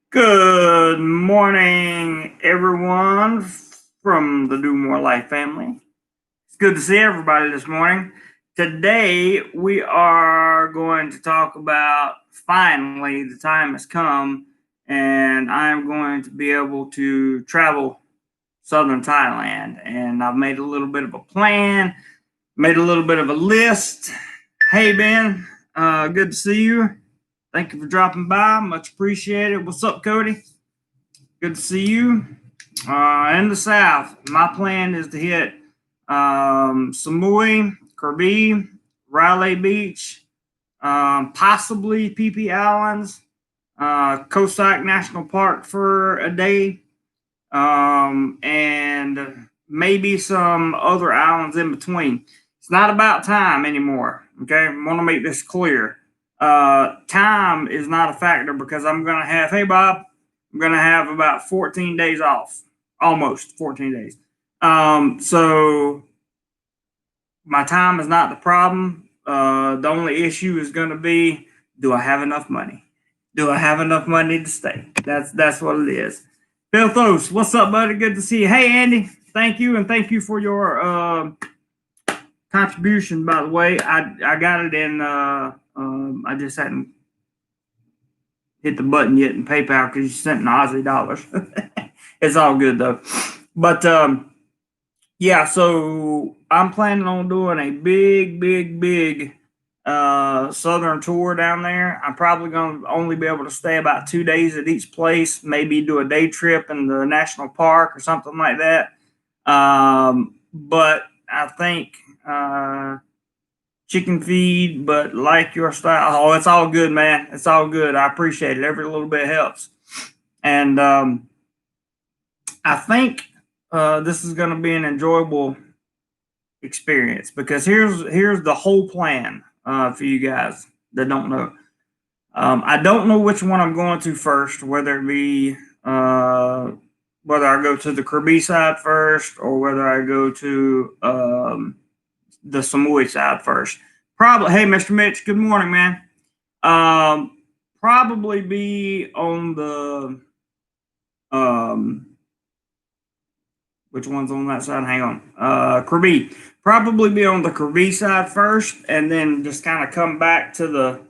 Good morning, everyone from the DoMoreLife family. It's good to see everybody this morning. Today, we are going to talk about finally the time has come, and I'm going to be able to travel Southern Thailand. And I've made a little bit of a plan, made a little bit of a list. Hey, Ben, good to see you. Thank you for dropping by. Much appreciated. What's up, Cody? Good to see you. In the south, my plan is to hit Samui, Krabi, Raleigh Beach, possibly PP Islands, Koh Samui National Park for a day, and maybe some other islands in between. It's not about time anymore. Okay, I want to make this clear. Time is not a factor because I'm going to have, hey, Bob, I'm going to have about 14 days off, almost 14 days. So my time is not the problem. The only issue is going to be, do I have enough money? Do I have enough money to stay? That's what it is. Philthos, what's up, buddy? Good to see you. Hey, Andy, thank you, and thank you for your contribution. By the way, I got it in. I just hadn't hit the button yet in PayPal because you sent in Aussie dollars. It's all good though. But yeah, so I'm planning on doing a big southern tour down there. I'm probably going to only be able to stay about 2 days at each place, maybe do a day trip in the national park or something like that. But I think chicken feed, but like your style. Oh, it's all good, man. It's all good. I appreciate it. Every little bit helps. And I think this is going to be an enjoyable experience because here's the whole plan for you guys that don't know. I don't know which one I'm going to first, whether it be whether I go to the Krabi side first or whether I go to the Samui side first. Probably, hey, Mr. Mitch, good morning, man. Probably be on the which one's on that side? Hang on. Krabi. Probably be on the Krabi side first, and then just kind of come back to the,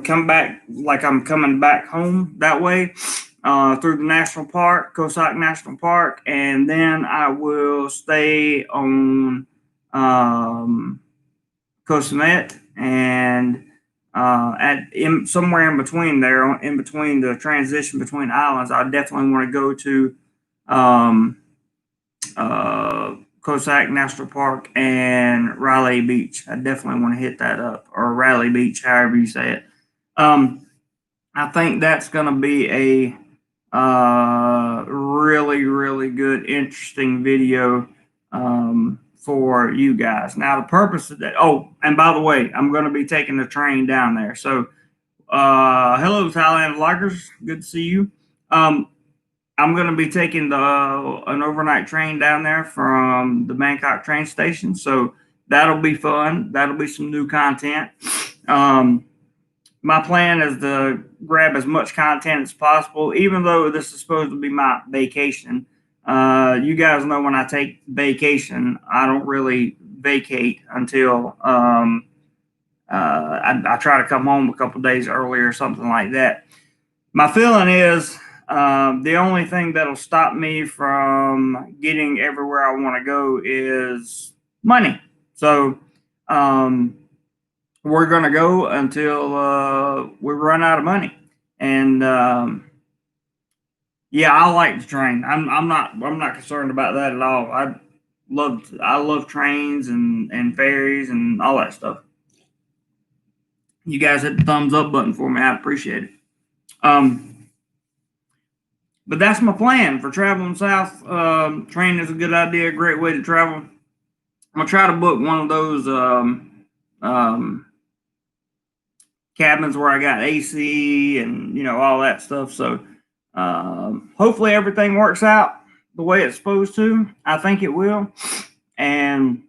come back like I'm coming back home that way, through the national park, Koh Samui National Park, and then I will stay on Koh Samui and somewhere in between there, in between the transition between islands, I definitely want to go to Koh Samui National Park and Raleigh Beach. I definitely want to hit that up, or Raleigh Beach, however you say it. I think that's going to be a really good, interesting video for you guys. Now, the purpose of that. Oh, and by the way, I'm going to be taking the train down there. So, hello, Thailand Vloggers. Good to see you. I'm going to be taking an overnight train down there from the Bangkok train station. So that'll be fun. That'll be some new content. My plan is to grab as much content as possible, even though this is supposed to be my vacation. You guys know when I take vacation, I don't really vacate until I try to come home a couple days early or something like that. My feeling is the only thing that'll stop me from getting everywhere I want to go is money. So we're going to go until we run out of money. And yeah, I like the train. I'm not concerned about that at all. I love trains and ferries and all that stuff. You guys hit the thumbs up button for me. I appreciate it. But that's my plan for traveling south. Train is a good idea, a great way to travel. I'm gonna try to book one of those cabins where I got AC and all that stuff. So hopefully everything works out the way it's supposed to. I think it will. And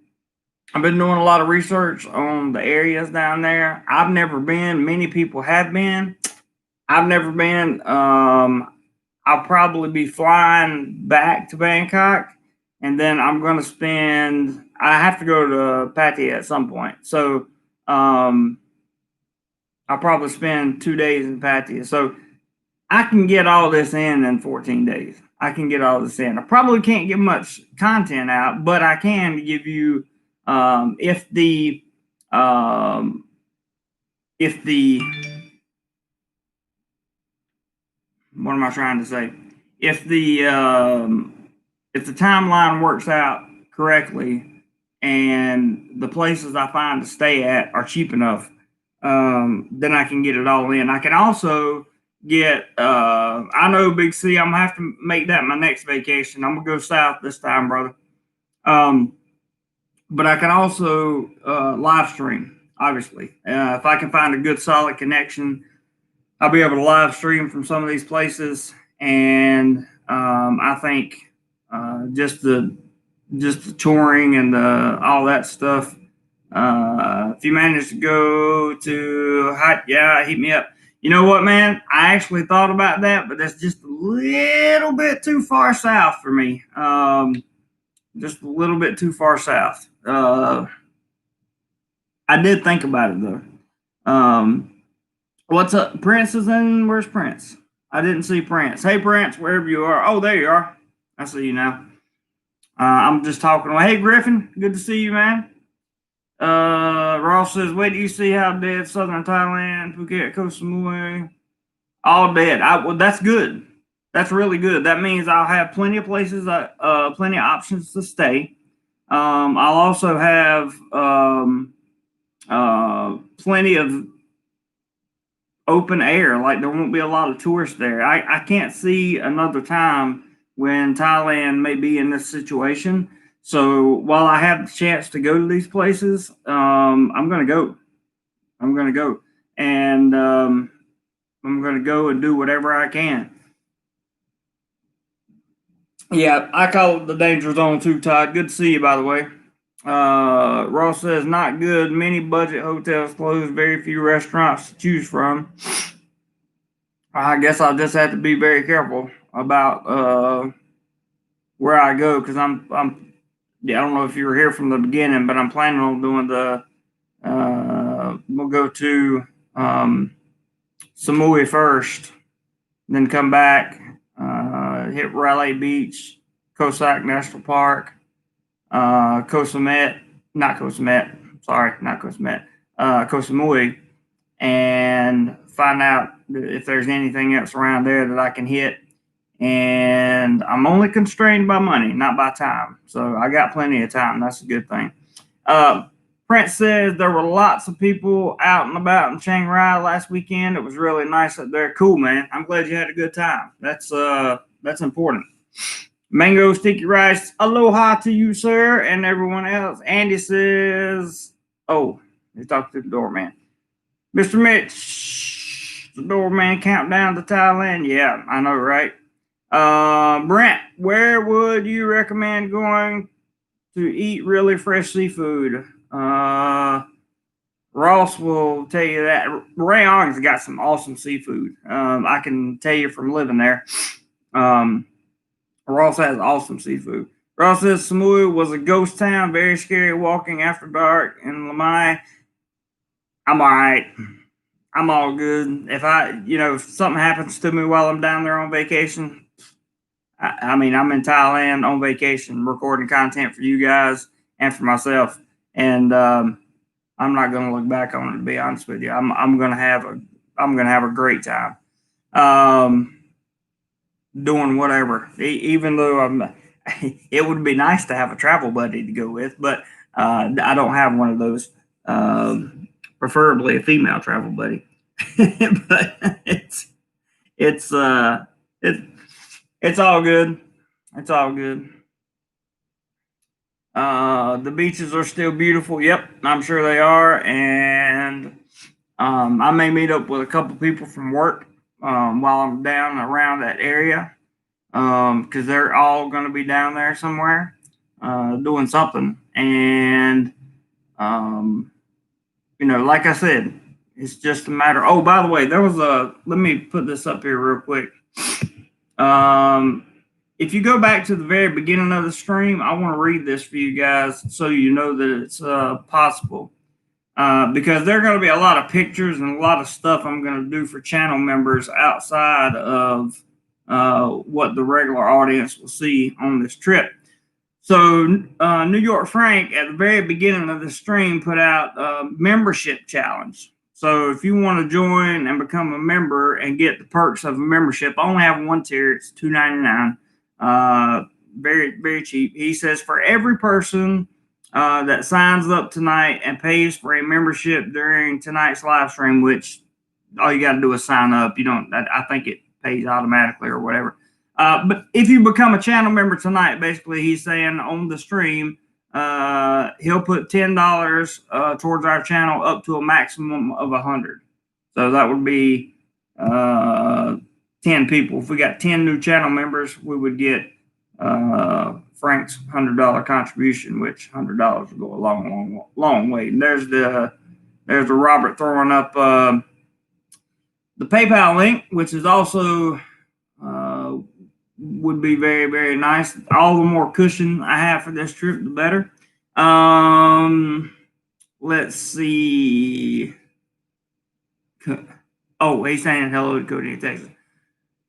I've been doing a lot of research on the areas down there. I've never been. Many people have been. I've never been. I'll probably be flying back to Bangkok, and then I'm gonna spend. I have to go to Pattaya at some point, so um, I'll probably spend 2 days in Pattaya. So I can get all this in 14 days. I can get all this in. I probably can't get much content out, but I can give you if um, the what am I trying to say? If the timeline works out correctly and the places I find to stay at are cheap enough, then I can get it all in. I can also get. I know Big C. I'm gonna have to make that my next vacation. I'm gonna go south this time, brother. Um, but I can also live stream. Obviously, if I can find a good solid connection, I'll be able to live stream from some of these places, and I think just the touring and all that stuff. If you manage to go to hot, yeah, hit me up. You know what, man? I actually thought about that, but that's just a little bit too far south for me. Just a little bit too far south. I did think about it though. What's up? Prince is in. Where's Prince? I didn't see Prince. Hey, Prince, wherever you are. Oh, there you are. I see you now. I'm just talking. Hey, Griffin, good to see you, man. Ross says, wait till you see how dead Southern Thailand, Phuket, Koh Samui, all dead. Well, that's good. That's really good. That means I'll have plenty of places, plenty of options to stay. I'll also have plenty of open air. Like there won't be a lot of tourists there. I can't see another time when Thailand may be in this situation. So while I have the chance to go to these places, I'm gonna go. I'm gonna go, and I'm gonna go and do whatever I can. Yeah, I call it the danger zone too, Todd. Good to see you, by the way. Ross says not good. Many budget hotels closed. Very few restaurants to choose from. I guess I'll just have to be very careful about where I go because yeah, I don't know if you were here from the beginning, but I'm planning on doing we'll go to Samui first, then come back, hit Raleigh Beach, Koh National Park, Koh Samet, not Koh Samet, sorry, not Koh Samet, Koh Samui, and find out if there's anything else around there that I can hit. And I'm only constrained by money, not by time. So I got plenty of time. That's a good thing. Prince says there were lots of people out and about in Chiang Rai last weekend. It was really nice up there. Cool, man. I'm glad you had a good time. That's important. Mango sticky rice. Aloha to you, sir, and everyone else. Andy says, oh, he talked to the doorman. Mr. Mitch, the doorman countdown to Thailand. Yeah, I know, right? Brent, where would you recommend going to eat really fresh seafood? Ross will tell you that. Rayong's got some awesome seafood. I can tell you from living there. Ross has awesome seafood. Ross says Samui was a ghost town, very scary walking after dark. In Lamai, I'm all right. I'm all good. If something happens to me while I'm down there on vacation, I mean, I'm in Thailand on vacation, recording content for you guys and for myself, and I'm not going to look back on it. To be honest with you, I'm going to have a great time, doing whatever. Even though it would be nice to have a travel buddy to go with, but I don't have one of those. Preferably a female travel buddy, but it's it's all good. It's all good. The beaches are still beautiful. Yep, I'm sure they are. And I may meet up with a couple people from work while I'm down around that area because they're all going to be down there somewhere doing something. And like I said, It's just a matter. Oh, by the way, there was let me put this up here real quick. If you go back to the very beginning of the stream, I want to read this for you guys so you know that it's possible. Because there are going to be a lot of pictures and a lot of stuff I'm going to do for channel members outside of what the regular audience will see on this trip. So New York Frank, at the very beginning of the stream, put out a membership challenge. So if you want to join and become a member and get the perks of a membership, I only have one tier. It's $2.99. Very, very cheap. He says for every person that signs up tonight and pays for a membership during tonight's live stream, which all you got to do is sign up. You don't. I think it pays automatically or whatever. But if you become a channel member tonight, basically he's saying on the stream, he'll put $10 towards our channel up to a maximum of 100. So that would be 10 people. If we got 10 new channel members, we would get Frank's $100 contribution, which $100 would go a long way. And there's the Robert throwing up the PayPal link, which is also would be very, very nice. All the more cushion I have for this trip, the better. Let's see. Oh, he's saying hello to Cody in Texas.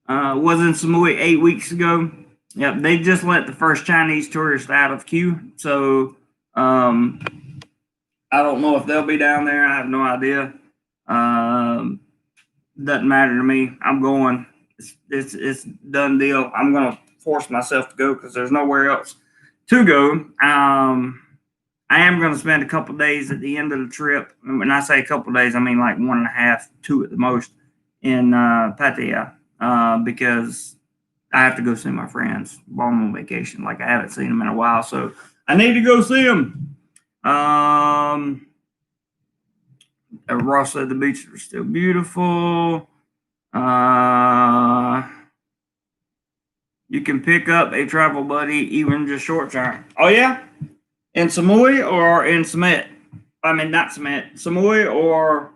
Was in Samui 8 weeks ago. Yep, they just let the first Chinese tourist out of queue. So I don't know if they'll be down there. I have no idea. Doesn't matter to me. I'm going. It's done deal. I'm gonna force myself to go because there's nowhere else to go. I am gonna spend a couple days at the end of the trip. When I say a couple days, I mean like 1.5, 2 at the most in Pattaya, because I have to go see my friends while I'm on vacation. Like I haven't seen them in a while, so I need to go see them. Ross said the beaches are still beautiful. You can pick up a travel buddy even just short term. Oh yeah, in Samui or in Summit? I mean not Summit, Samui or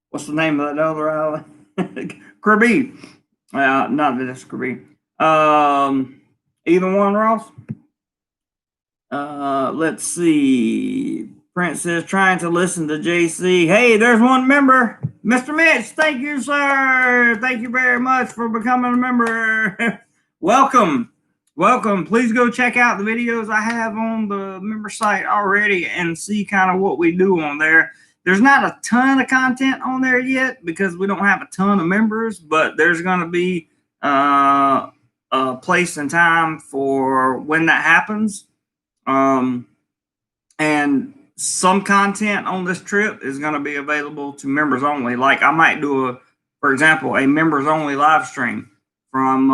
what's the name of that other island? Krabi. Not that it's Krabi. Either one, Ross. Let's see. Prince says trying to listen to JC. Hey, there's one member. Mr. Mitch, thank you, sir. Thank you very much for becoming a member. Welcome. Welcome. Please go check out the videos I have on the member site already and see kind of what we do on there. There's not a ton of content on there yet because we don't have a ton of members, but there's going to be a place and time for when that happens. And some content on this trip is going to be available to members only. Like I might do for example, a members only live stream from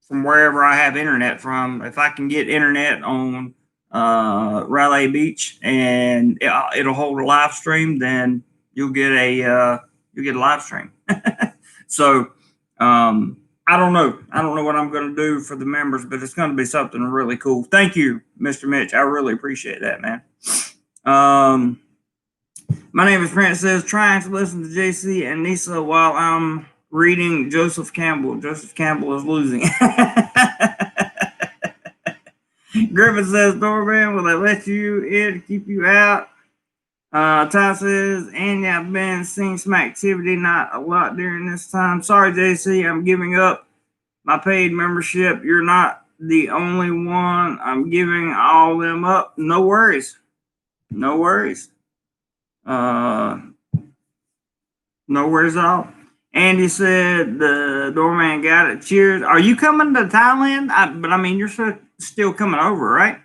wherever I have internet from. If I can get internet on Raleigh Beach and it'll hold a live stream, then you'll get a live stream. So I don't know what I'm going to do for the members, but it's going to be something really cool. Thank you, Mr. Mitch. I really appreciate that, man. My name is Prince says trying to listen to JC and Nisa while I'm reading Joseph Campbell. Joseph Campbell is losing. Griffin says, Doorman, will they let you in to keep you out? Ty says, Andy, I've been seeing some activity, not a lot during this time. Sorry, JC, I'm giving up my paid membership. You're not the only one. I'm giving all them up. No worries. No worries. No worries at all. Andy said the doorman got it. Cheers. Are you coming to Thailand? But I mean, you're still coming over, right?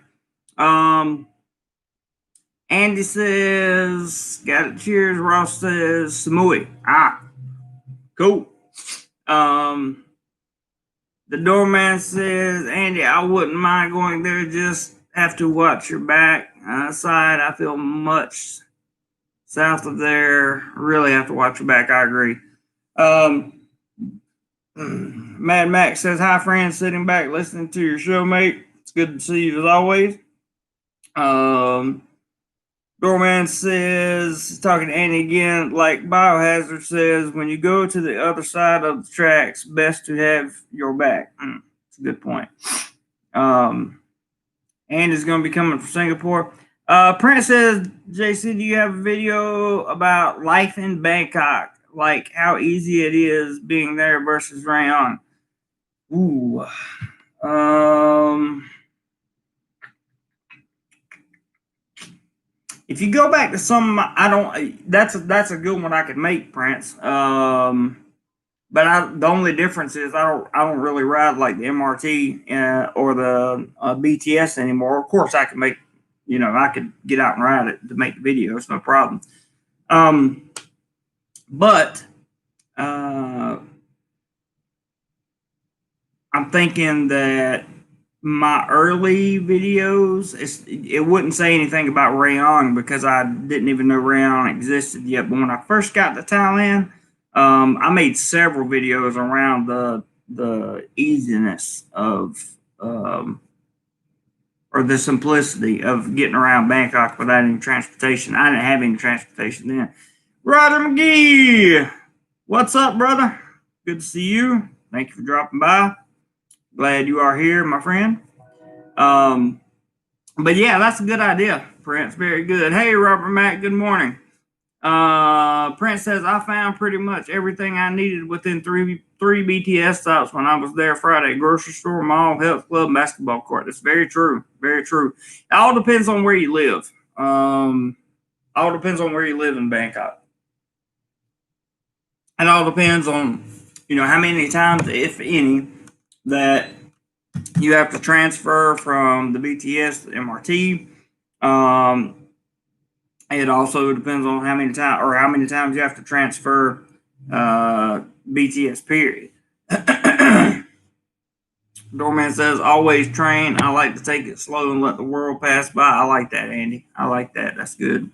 Andy says, got it. Cheers. Ross says, Samui. Cool. The doorman says, Andy, I wouldn't mind going there. Just have to watch your back. Side, I feel much south of there. Really have to watch your back. I agree. Mad Max says, hi, friends. Sitting back listening to your show, mate. It's good to see you as always. Doorman says, talking to Annie again, like Biohazard says, when you go to the other side of the tracks, best to have your back. That's a good point. Andy's going to be coming from Singapore. Prince says, JC, do you have a video about life in Bangkok? Like how easy it is being there versus Rayong? Ooh. If you go back to some, I don't. That's a good one I could make, Prince. But the only difference is I don't really ride like the MRT or the BTS anymore. Of course, I can make, I could get out and ride it to make the video. It's no problem. But I'm thinking that my early videos, it wouldn't say anything about Rayong because I didn't even know Rayong existed yet. But when I first got to Thailand, I made several videos around the easiness of or the simplicity of getting around Bangkok without any transportation. I didn't have any transportation then. Roger McGee, what's up, brother? Good to see you. Thank you for dropping by. Glad you are here, my friend. But yeah, that's a good idea, Prince. Very good. Hey, Robert Mack, good morning. Prince says, I found pretty much everything I needed within three BTS stops when I was there Friday. Grocery store, mall, health club, basketball court. That's very true. Very true. It all depends on where you live. All depends on where you live in Bangkok. It all depends on, how many times, if any, that you have to transfer from the BTS to the MRT. It also depends on how many times you have to transfer BTS, period. Doorman says, always train. I like to take it slow and let the world pass by. I like that, Andy. I like that. That's good.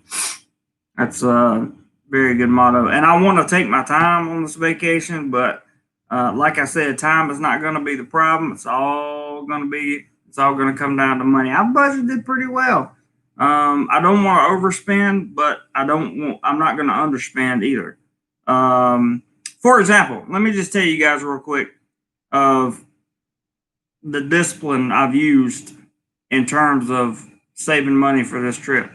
That's a very good motto. And I want to take my time on this vacation, but like I said, time is not going to be the problem. It's all going to come down to money. I budgeted pretty well. I don't want to overspend, but I'm not going to underspend either. For example, let me just tell you guys real quick of the discipline I've used in terms of saving money for this trip.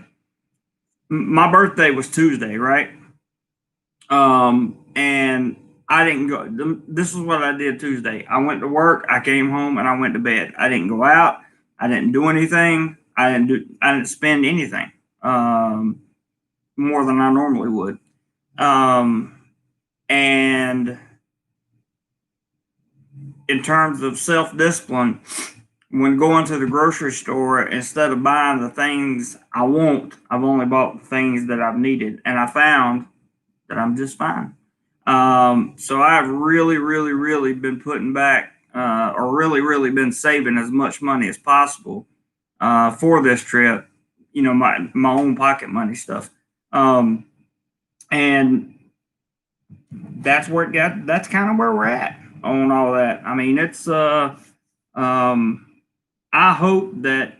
My birthday was Tuesday, right? And I didn't go. This is what I did Tuesday. I went to work. I came home and I went to bed. I didn't go out. I didn't do anything. I didn't spend anything more than I normally would. And in terms of self-discipline, when going to the grocery store, instead of buying the things I want, I've only bought the things that I've needed, and I found that I'm just fine. So I've really, really, really been putting back, or really, really been saving as much money as possible for this trip. My own pocket money stuff, and that's kind of where we're at on all that. I mean, it's I hope that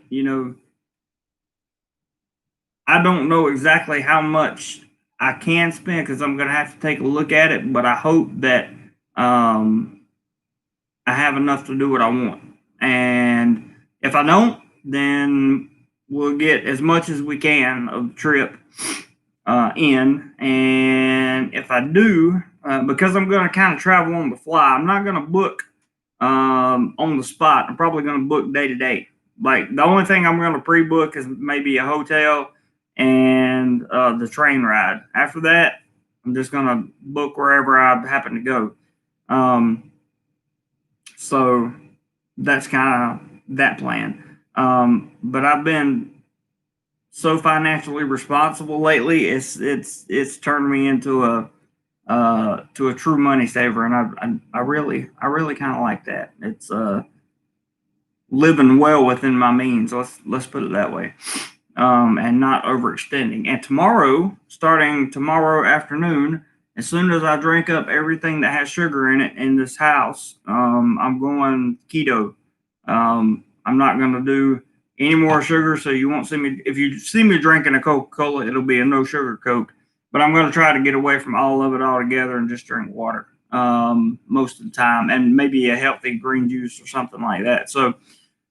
I don't know exactly how much I can spend because I'm going to have to take a look at it, but I hope that I have enough to do what I want. And if I don't, then we'll get as much as we can of the trip in. And if I do, because I'm going to kind of travel on the fly, I'm not going to book on the spot. I'm probably going to book day to day. Like the only thing I'm going to pre-book is maybe a hotel and the train ride. After that, I'm just going to book wherever I happen to go. So that's kind of that plan. But I've been so financially responsible lately. It's turned me into a true money saver, and I really kind of like that. It's living well within my means. Let's put it that way. And not overextending. And starting tomorrow afternoon, as soon as I drink up everything that has sugar in it in this house, I'm going keto. I'm not going to do any more sugar, so you won't see me. If you see me drinking a Coca-Cola, it'll be a no sugar Coke. But I'm going to try to get away from all of it altogether and just drink water most of the time, and maybe a healthy green juice or something like that. So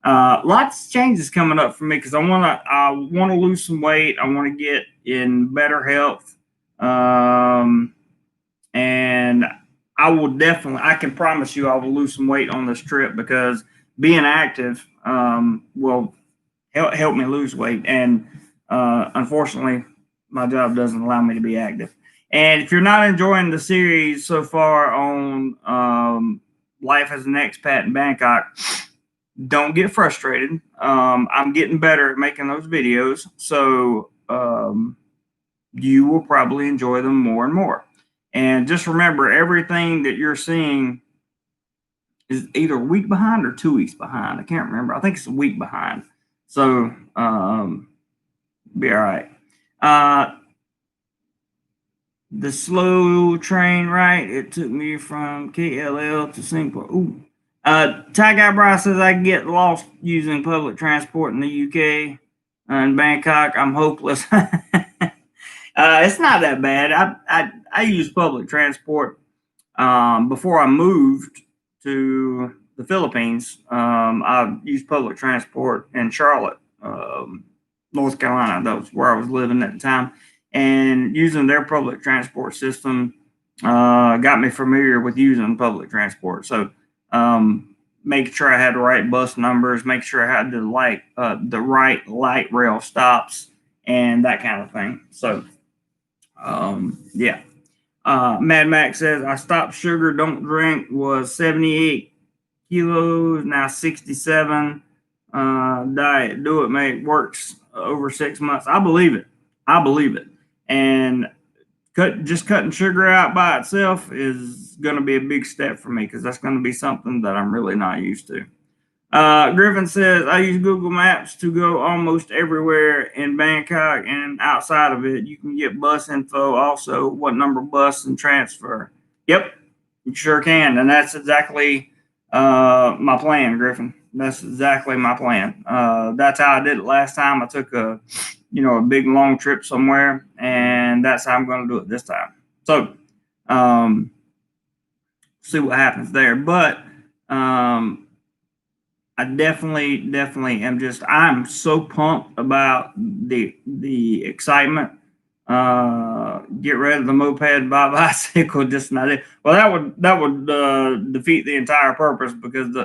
lots of changes coming up for me because I want to lose some weight. I want to get in better health, and I can promise you, I will lose some weight on this trip because being active will help me lose weight. And unfortunately, my job doesn't allow me to be active. And if you're not enjoying the series so far on life as an expat in Bangkok, don't get frustrated. I'm getting better at making those videos, so you will probably enjoy them more and more. And just remember, everything that you're seeing is either a week behind or 2 weeks behind. I can't remember. I think it's a week behind. So be all right. The slow train, right? It took me from KLL to Singapore. Ooh. Ty Guy Bryce says I get lost using public transport in the UK. In Bangkok, I'm hopeless. It's not that bad. I use public transport before I moved to the Philippines. I used public transport in Charlotte, North Carolina. That was where I was living at the time. And using their public transport system got me familiar with using public transport. So making sure I had the right bus numbers, make sure I had the right light rail stops, and that kind of thing. So yeah. Mad Max says I stopped sugar, don't drink, was 78 kilos, now 67. Diet, do it, mate. Works over 6 months. I believe it. And cutting sugar out by itself is going to be a big step for me because that's going to be something that I'm really not used to. Griffin says, I use Google Maps to go almost everywhere in Bangkok and outside of it. You can get bus info, also what number bus and transfer. Yep, you sure can. And that's exactly my plan, Griffin. That's exactly my plan. That's how I did it last time. I took a big long trip somewhere, and that's how I'm going to do it this time. So, see what happens there. But I definitely I'm so pumped about the excitement. Get rid of the moped, buy bicycle, just not it. Well, that would defeat the entire purpose because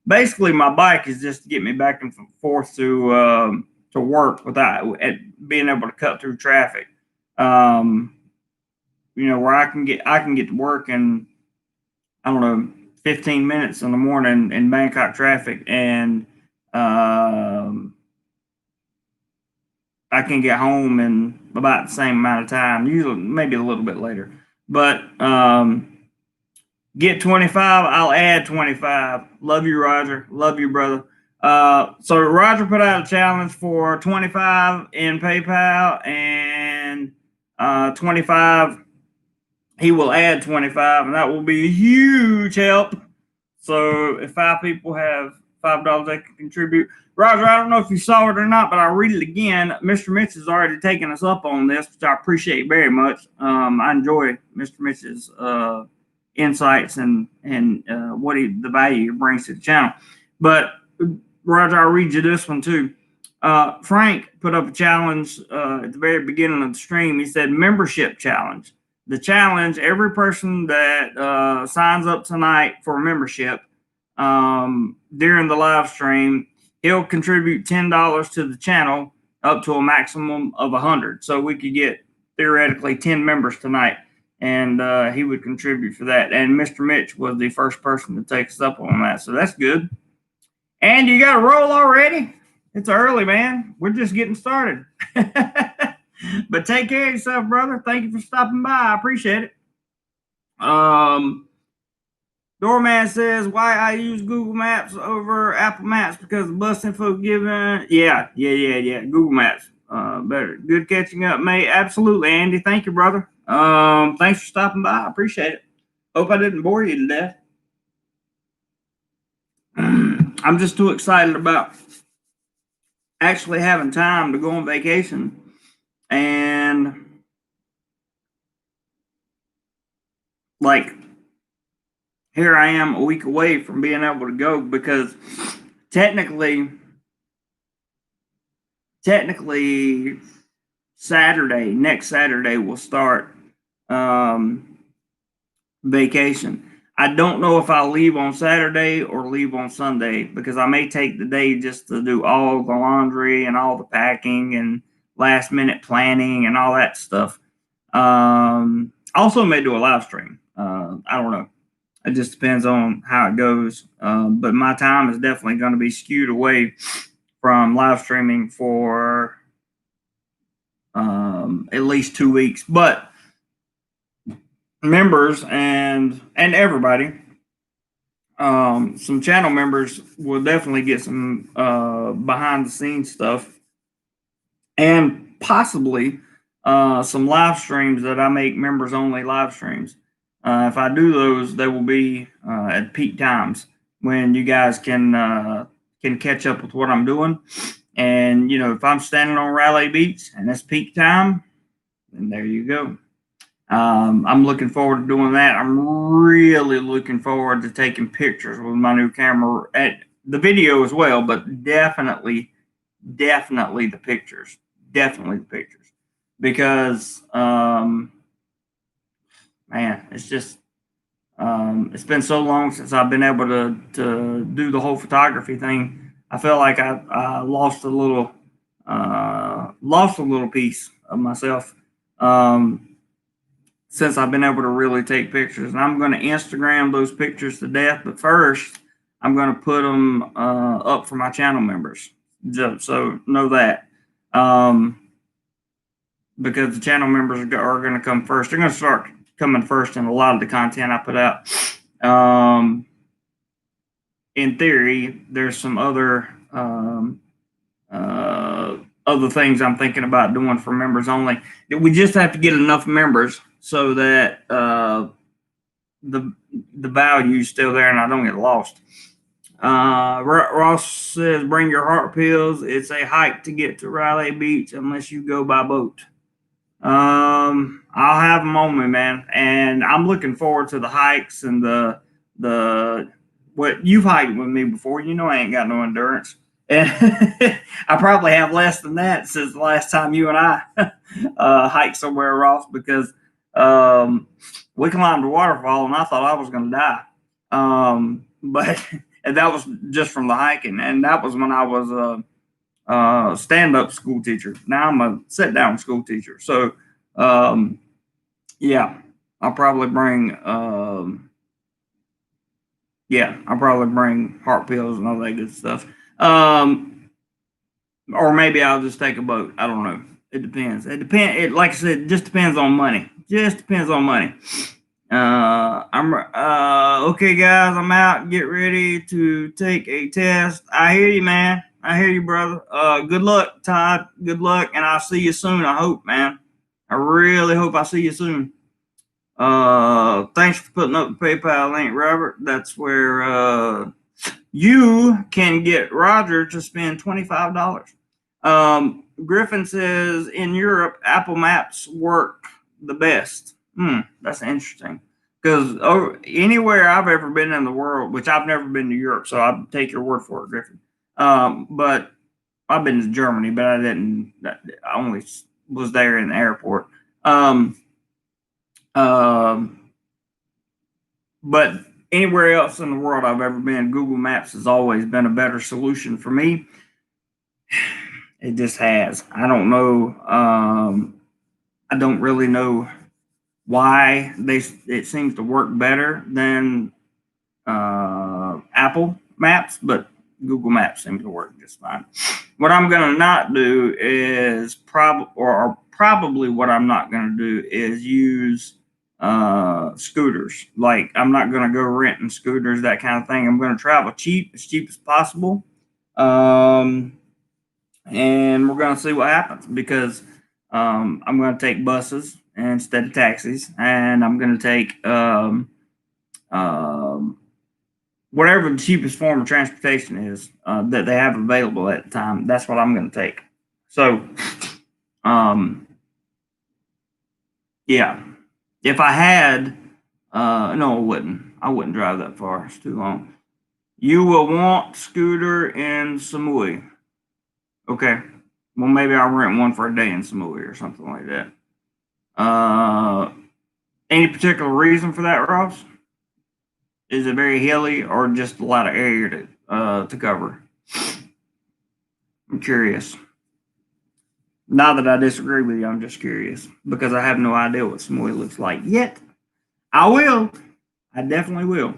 basically my bike is just to get me back and forth to work without being able to cut through traffic. Where I can get to work in, I don't know, 15 minutes in the morning in Bangkok traffic, and I can get home in about the same amount of time, usually maybe a little bit later. But get 25, I'll add 25. Love you, Roger. Love you, brother. So Roger put out a challenge for 25 in PayPal and 25. He will add 25, and that will be a huge help. So if 5 people have $5 they can contribute. Roger, I don't know if you saw it or not, but I'll read it again. Mr. Mitch has already taken us up on this, which I appreciate very much. I enjoy Mr. Mitch's insights and the value he brings to the channel. But Roger, I'll read you this one too. Frank put up a challenge at the very beginning of the stream. He said, membership challenge. The challenge, every person that signs up tonight for a membership during the live stream, he'll contribute $10 to the channel up to a maximum of 100. So we could get theoretically 10 members tonight, and he would contribute for that. And Mr. Mitch was the first person to take us up on that. So that's good. And you got to roll already? It's early, man. We're just getting started. But take care of yourself, brother. Thank you for stopping by. I appreciate it. Doorman says, why I use Google Maps over Apple Maps because the bus info given. Yeah. Google Maps. Better. Good catching up, mate. Absolutely, Andy. Thank you, brother. Thanks for stopping by. I appreciate it. Hope I didn't bore you to death. I'm just too excited about actually having time to go on vacation. And like, here I am a week away from being able to go, because technically next Saturday will start vacation. I don't know if I'll leave on Saturday or leave on Sunday, because I may take the day just to do all the laundry and all the packing and last minute planning and all that stuff. Also may do a live stream. I don't know. It just depends on how it goes. But my time is definitely going to be skewed away from live streaming for at least 2 weeks. But members and everybody, some channel members will definitely get some behind the scenes stuff, and possibly some live streams that I make members only live streams. If I do those, they will be at peak times when you guys can catch up with what I'm doing. And if I'm standing on Raleigh Beach and it's peak time, then there you go. I'm looking forward to doing that. I'm really looking forward to taking pictures with my new camera, at the video as well, but definitely the pictures. Definitely the pictures. Because, man, it's just, it's been so long since I've been able to do the whole photography thing. I feel like I lost a little piece of myself. Since I've been able to really take pictures. And I'm going to Instagram those pictures to death. But first, I'm going to put them up for my channel members. So know that. Because the channel members are going to come first. They're going to start coming first in a lot of the content I put out. In theory, there's some other things I'm thinking about doing for members only. We just have to get enough members so that the value is still there and I don't get lost. Ross says, bring your heart pills. It's a hike to get to Raleigh Beach unless you go by boat. I'll have them on me, man. And I'm looking forward to the hikes and the what you've hiked with me before. I ain't got no endurance. And I probably have less than that since the last time you and I hiked somewhere, Ross, because we climbed a waterfall and I thought I was going to die. But and that was just from the hiking. And that was when I was a stand-up school teacher. Now I'm a sit-down school teacher. So, yeah, I'll probably bring heart pills and all that good stuff. Or maybe I'll just take a boat. I don't know. It depends. Like I said, it just depends on money. I'm okay, guys. I'm out. Get ready to take a test. I hear you, man. I hear you, brother. Good luck, Todd. Good luck, and I'll see you soon. I hope, man. I really hope I see you soon. Thanks for putting up the PayPal link, Robert. That's where you can get Roger to spend $25. Griffin says in Europe, Apple Maps work the best. That's interesting. Because anywhere I've ever been in the world, which I've never been to Europe, so I'll take your word for it, Griffin. But I've been to Germany, but I only was there in the airport. But anywhere else in the world I've ever been, Google Maps has always been a better solution for me. It just has. I don't know. I don't really know why it seems to work better than Apple Maps, but Google Maps seems to work just fine. What I'm going to not do is probably what I'm not going to do is use scooters. Like, I'm not going to go renting scooters, that kind of thing. I'm going to travel as cheap as possible. And we're going to see what happens, because I'm going to take buses instead of taxis, and I'm going to take whatever the cheapest form of transportation is that they have available at the time. That's what I'm going to take. So, yeah, if I had, no, I wouldn't. I wouldn't drive that far. It's too long. You will want scooter in Samui. Okay. Well, maybe I'll rent one for a day in Samui or something like that. Any particular reason for that, Ross? Is it very hilly or just a lot of area to cover? I'm curious. Not that I disagree with you, I'm just curious because I have no idea what Samui looks like yet. I will. I definitely will.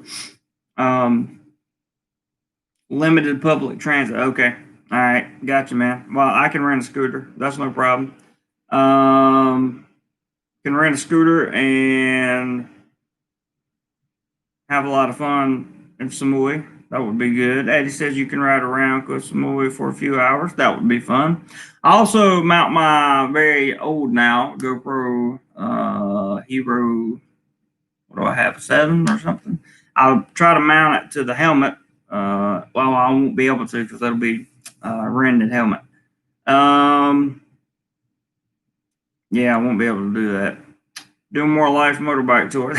Limited public transit. Okay. All right. Gotcha, man. Well, I can rent a scooter. That's no problem. Can rent a scooter and have a lot of fun in Samui. That would be good. Eddie says you can ride around Koh Samui for a few hours. That would be fun. I also mount my very old now GoPro Hero. What do I have? 7 or something. I'll try to mount it to the helmet. Well, I won't be able to because that'll be a rented helmet. Yeah, I won't be able to do that. DoMoreLife motorbike tour.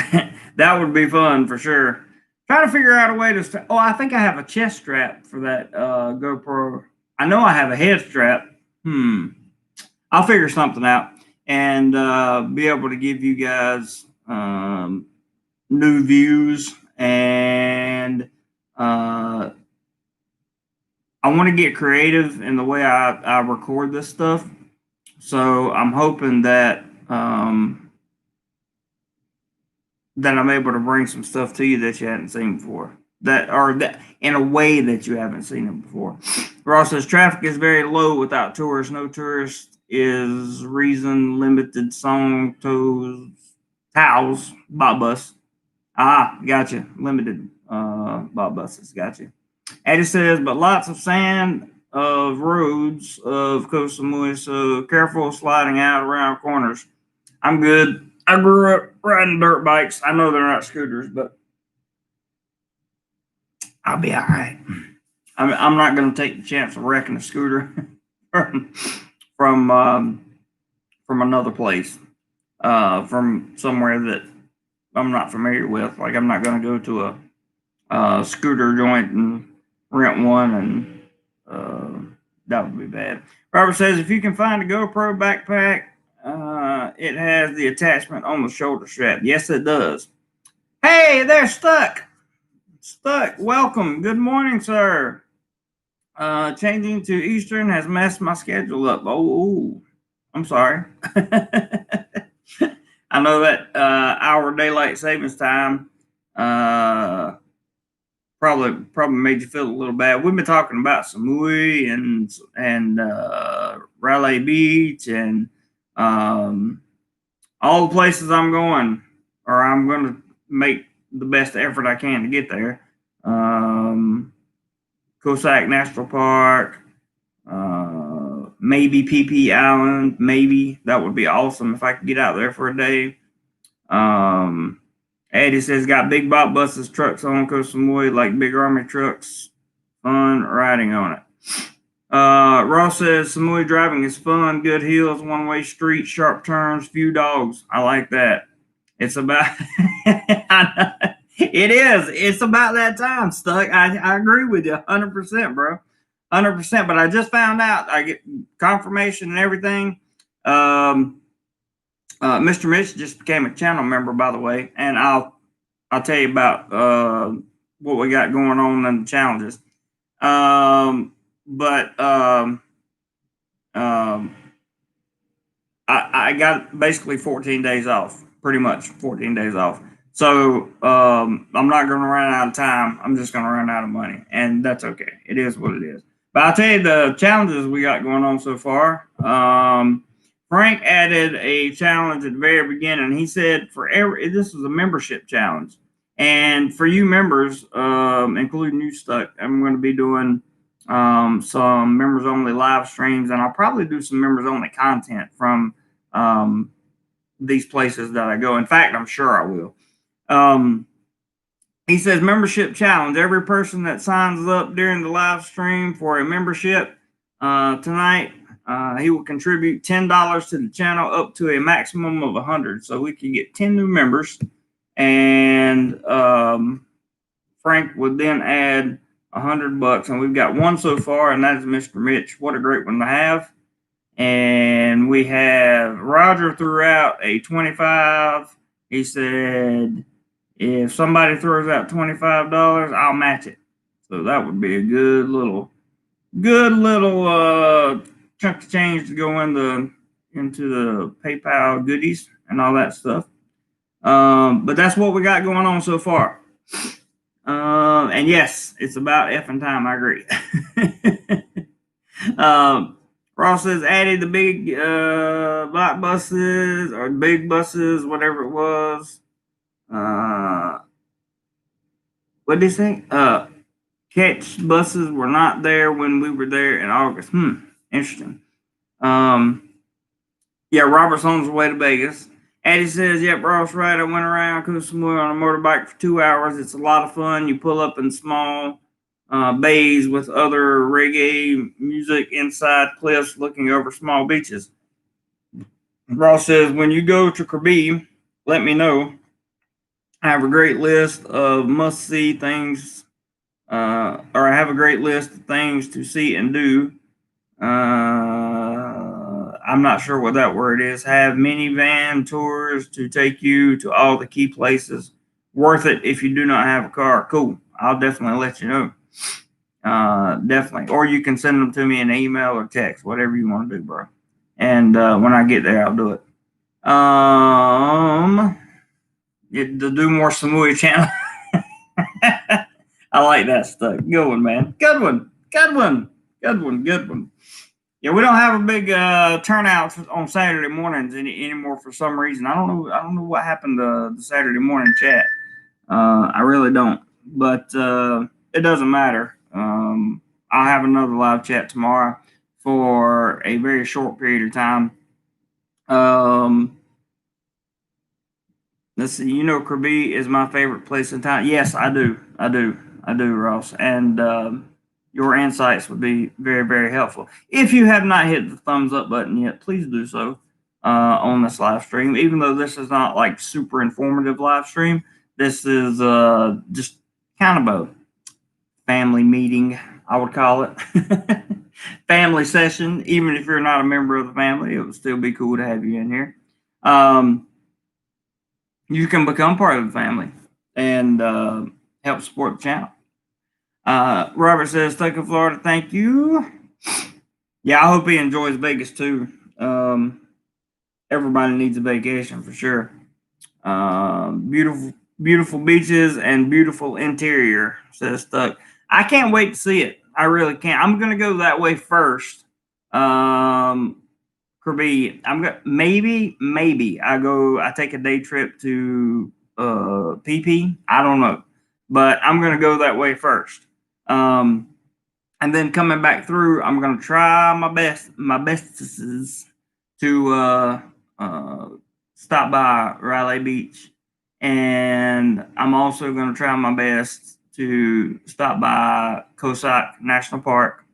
That would be fun for sure. Trying to figure out a way to. I think I have a chest strap for that GoPro. I know I have a head strap. I'll figure something out and be able to give you guys new views. And I want to get creative in the way I record this stuff. So I'm hoping that that I'm able to bring some stuff to you that you hadn't seen before. That in a way that you haven't seen it before. Ross says traffic is very low without tourists. No tourists is reason limited song towels bot bus. Gotcha. Limited bot buses. Gotcha. Eddie says, but lots of sand of roads of Koh Samui, so careful sliding out around corners. I'm good. I grew up riding dirt bikes. I know they're not scooters, but I'll be all right. I'm not going to take the chance of wrecking a scooter from another place, from somewhere that I'm not familiar with. Like I'm not going to go to a scooter joint and rent one, and that would be bad. Robert says if you can find a GoPro backpack, it has the attachment on the shoulder strap. Yes, it does. Hey, they're stuck. Stuck. Welcome. Good morning, sir. Changing to Eastern has messed my schedule up. Oh, I'm sorry. I know that hour daylight savings time probably made you feel a little bad. We've been talking about Samui and Raleigh Beach and all the places I'm going, or I'm going to make the best effort I can to get there. Cossack National Park, maybe PP Island, maybe that would be awesome if I could get out there for a day. Eddie says got big bot buses, trucks on Koh Samui, like big army trucks. Fun riding on it. Ross says Samui driving is fun, good hills, one-way street, sharp turns, few dogs. I like that. It's about it is. It's about that time, Stuck. I agree with you 100%, bro. 100%. But I just found out, I get confirmation and everything. Mr. Mitch just became a channel member, by the way, and I'll tell you about what we got going on and the challenges. I got basically 14 days off, pretty much 14 days off. So I'm not going to run out of time. I'm just going to run out of money, and that's okay. It is what it is. But I'll tell you the challenges we got going on so far. Frank added a challenge at the very beginning. He said this is a membership challenge. And for you members, including you, Stuck, I'm going to be doing some members only live streams, and I'll probably do some members only content from these places that I go. In fact, I'm sure I will. He says membership challenge. Every person that signs up during the live stream for a membership tonight, he will contribute $10 to the channel up to a maximum of 100. So we can get 10 new members, and Frank would then add $100, and we've got one so far, and that is Mr. Mitch. What a great one to have. And we have Roger threw out a 25. He said, if somebody throws out $25, I'll match it. So that would be a good little chunk of change to go into the PayPal goodies and all that stuff. But that's what we got going on so far. And yes, it's about effing time. I agree. Ross says added the big black buses or big buses, whatever it was. What did he say? Catch buses were not there when we were there in August. Interesting. Yeah, Robert's on his way to Vegas. Addie says, yep, Ross right. I went around Koh Samui on a motorbike for 2 hours. It's a lot of fun. You pull up in small bays with other reggae music inside cliffs looking over small beaches. Ross says, when you go to Krabi, let me know. I have a great list of must-see things, or I have a great list of things to see and do. I'm not sure what that word is. Have minivan tours to take you to all the key places. Worth it if you do not have a car. Cool. I'll definitely let you know. Definitely. Or you can send them to me in email or text, whatever you want to do, bro. And when I get there, I'll do it. The Do More Samui channel. I like that stuff. Good one, man. Good one. Yeah, we don't have a big turnout on Saturday mornings anymore for some reason. I don't know what happened to the Saturday morning chat. I really don't, but it doesn't matter. I'll have another live chat tomorrow for a very short period of time. Let's see. You know, Krabi is my favorite place in town. Yes, I do, Ross. And your insights would be very, very helpful. If you have not hit the thumbs up button yet, please do so on this live stream. Even though this is not like super informative live stream, this is just kind of a family meeting, I would call it. Family session. Even if you're not a member of the family, it would still be cool to have you in here. You can become part of the family and help support the channel. Robert says, Tucker, Florida, thank you. Yeah, I hope he enjoys Vegas too. Everybody needs a vacation for sure. Beautiful beaches and beautiful interior, says Tuck. I can't wait to see it. I really can't. I'm gonna go that way first. Krabi. Maybe I take a day trip to PP. I don't know. But I'm gonna go that way first. And then coming back through, I'm gonna try my best to stop by Raleigh Beach, and I'm also gonna try my best to stop by Koh Samui National Park,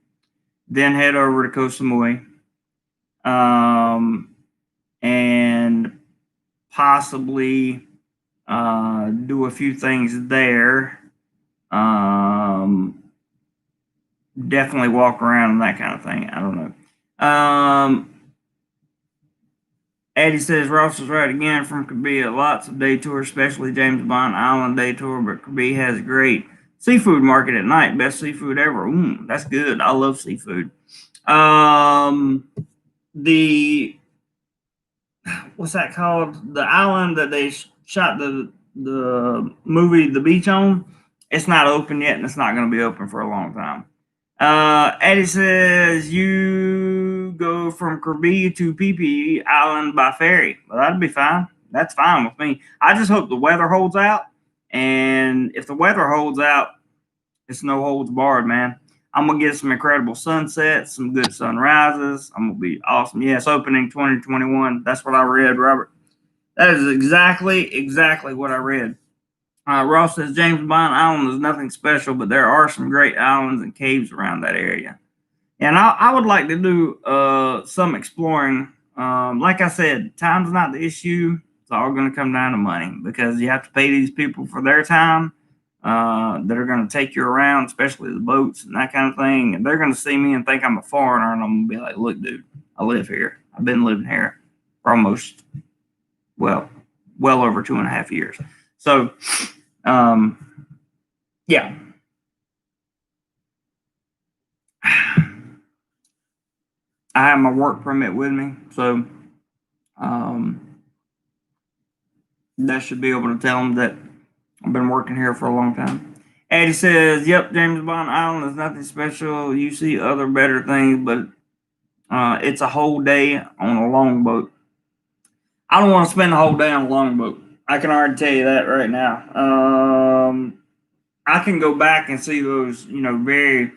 then head over to Koh Samui, and possibly do a few things there. Definitely walk around and that kind of thing. I don't know. Eddie says Ross is right again from Krabi. Lots of day tours, especially James Bond Island day tour, but Krabi has a great seafood market at night. Best seafood ever. That's good. I love seafood. What's that called? The island that they shot the movie The Beach on. It's not open yet, and it's not going to be open for a long time. Eddie says you go from Krabi to PP Island by ferry. Well, that'd be fine. That's fine with me. I just hope the weather holds out. And if the weather holds out, it's no holds barred, man. I'm going to get some incredible sunsets, some good sunrises. I'm going to be awesome. Yes, opening 2021. That's what I read, Robert. That is exactly what I read. Ross says James Bond Island is nothing special, but there are some great islands and caves around that area. And I would like to do some exploring. Like I said, time's not the issue. It's all going to come down to money because you have to pay these people for their time that are going to take you around, especially the boats and that kind of thing. And they're going to see me and think I'm a foreigner, and I'm going to be like, look, dude, I live here. I've been living here for almost, well over 2.5 years. So, yeah. I have my work permit with me, so that should be able to tell them that I've been working here for a long time. Eddie says, yep, James Bond Island is nothing special. You see other better things, but it's a whole day on a longboat. I don't want to spend the whole day on a longboat. I can already tell you that right now. I can go back and see those, very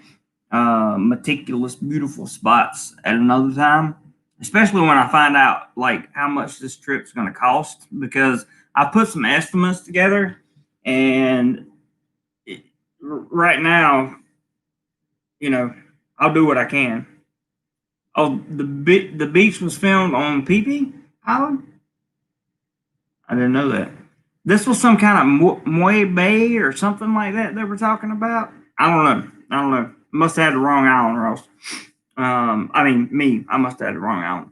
meticulous, beautiful spots at another time, especially when I find out like how much this trip's going to cost, because I put some estimates together, and right now, I'll do what I can. Oh, the beach was filmed on PP Island. I didn't know that. This was some kind of Moy Bay or something like that they were talking about. I don't know. Must have had the wrong island, Ross. I must have had the wrong island.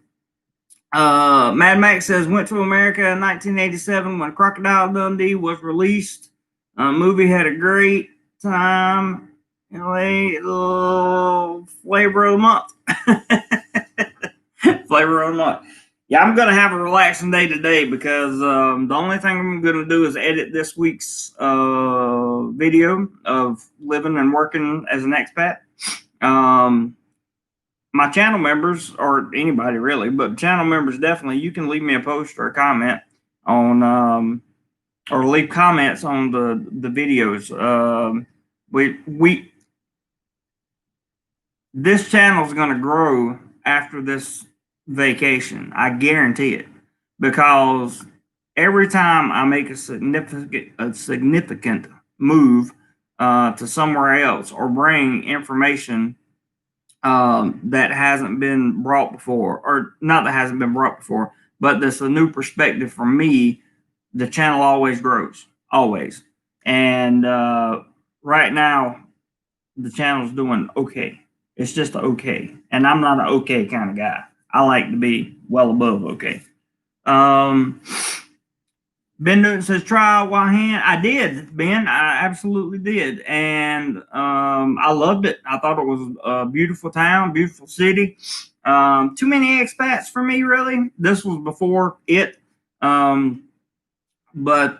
Mad Max says, went to America in 1987 when Crocodile Dundee was released. Movie had a great time. Flavor of the month. Flavor of the month. Yeah, I'm going to have a relaxing day today because the only thing I'm going to do is edit this week's video of living and working as an expat. My channel members, or anybody really, but channel members definitely, you can leave me a post or a comment on, or leave comments on the videos. This channel is going to grow after this vacation. I guarantee it, because every time I make a significant move to somewhere else or bring information that hasn't been brought before, or not that hasn't been brought before, but that's a new perspective for me, the channel always grows, always. And right now, the channel's doing okay. It's just okay. And I'm not an okay kind of guy. I like to be well above okay. Ben Newton says, try Wahan. I did, Ben. I absolutely did. And I loved it. I thought it was a beautiful town, beautiful city. Too many expats for me, really. This was before it. But